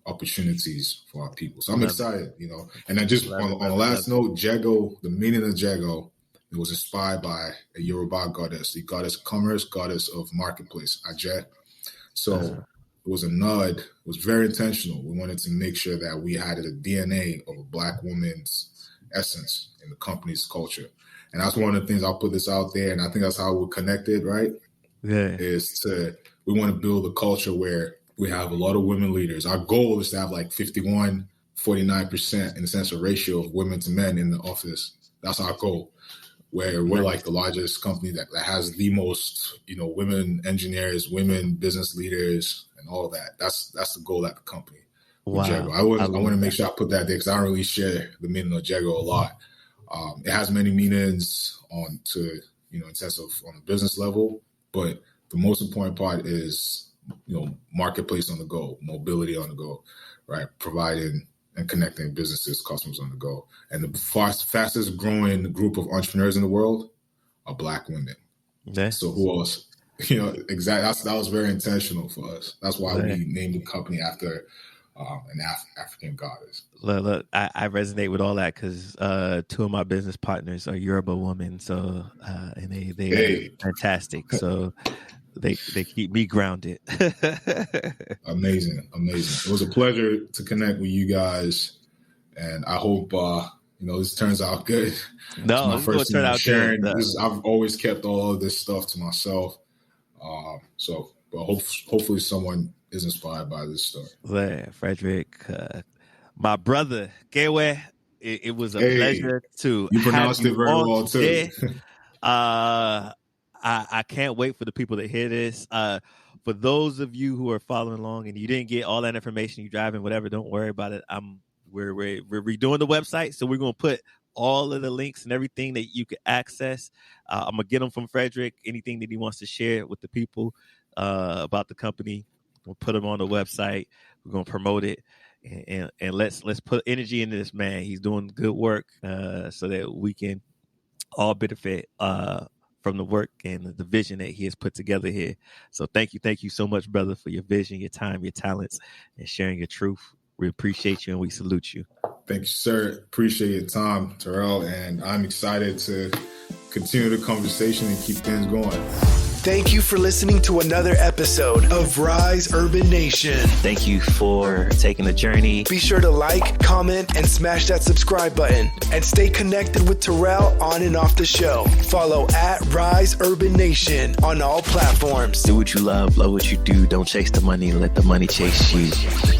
opportunities for our people. So I'm excited, And then just on the last note, Jago, the meaning of Jago, it was inspired by a Yoruba goddess, the goddess of commerce, goddess of marketplace, Ajay. So it was a nod. It was very intentional. We wanted to make sure that we had the DNA of a Black woman's essence in the company's culture. And that's one of the things, I'll put this out there, and I think that's how we're connected, right? Yeah. We want to build a culture where we have a lot of women leaders. Our goal is to have like 51-49% in the sense of ratio of women to men in the office. That's our goal, where we're like the largest company that has the most, women engineers, women business leaders, and all that. That's the goal at the company. Wow. Jago. I want to make sure I put that there because I don't really share the meaning of Jago a lot. It has many meanings in sense of on a business level, but the most important part is, marketplace on the go, mobility on the go, right? Providing and connecting businesses, customers on the go. And the fastest growing group of entrepreneurs in the world are Black women. Yeah. So who else? Exactly. That was very intentional for us. That's why we named the company after an African goddess. Look, I resonate with all that because 2 of my business partners are Yoruba women. So and they are fantastic. So they keep me grounded. Amazing. It was a pleasure to connect with you guys, and I hope this turns out good. No, it's going to turn out good. I've always kept all of this stuff to myself, but hopefully someone is inspired by this story. Yeah, Frederick, my brother, Kewe, it was a pleasure to. You pronounced it very well too. I can't wait for the people to hear this. For those of you who are following along and you didn't get all that information, you driving, whatever, don't worry about it. We're redoing the website, so we're going to put all of the links and everything that you could access. I'm going to get them from Frederick, anything that he wants to share with the people about the company. We'll put them on the website. We're going to promote it. And let's put energy into this man. He's doing good work so that we can all benefit from the work and the vision that he has put together here. So thank you so much, brother, for your vision, your time, your talents, and sharing your truth. We appreciate you and we salute you. Thank you, sir. Appreciate your time, Terrell, and I'm excited to continue the conversation and keep things going. Thank you for listening to another episode of Rise Urban Nation. Thank you for taking the journey. Be sure to like, comment, and smash that subscribe button. And stay connected with Terrell on and off the show. Follow at Rise Urban Nation on all platforms. Do what you love what you do. Don't chase the money. Let the money chase you.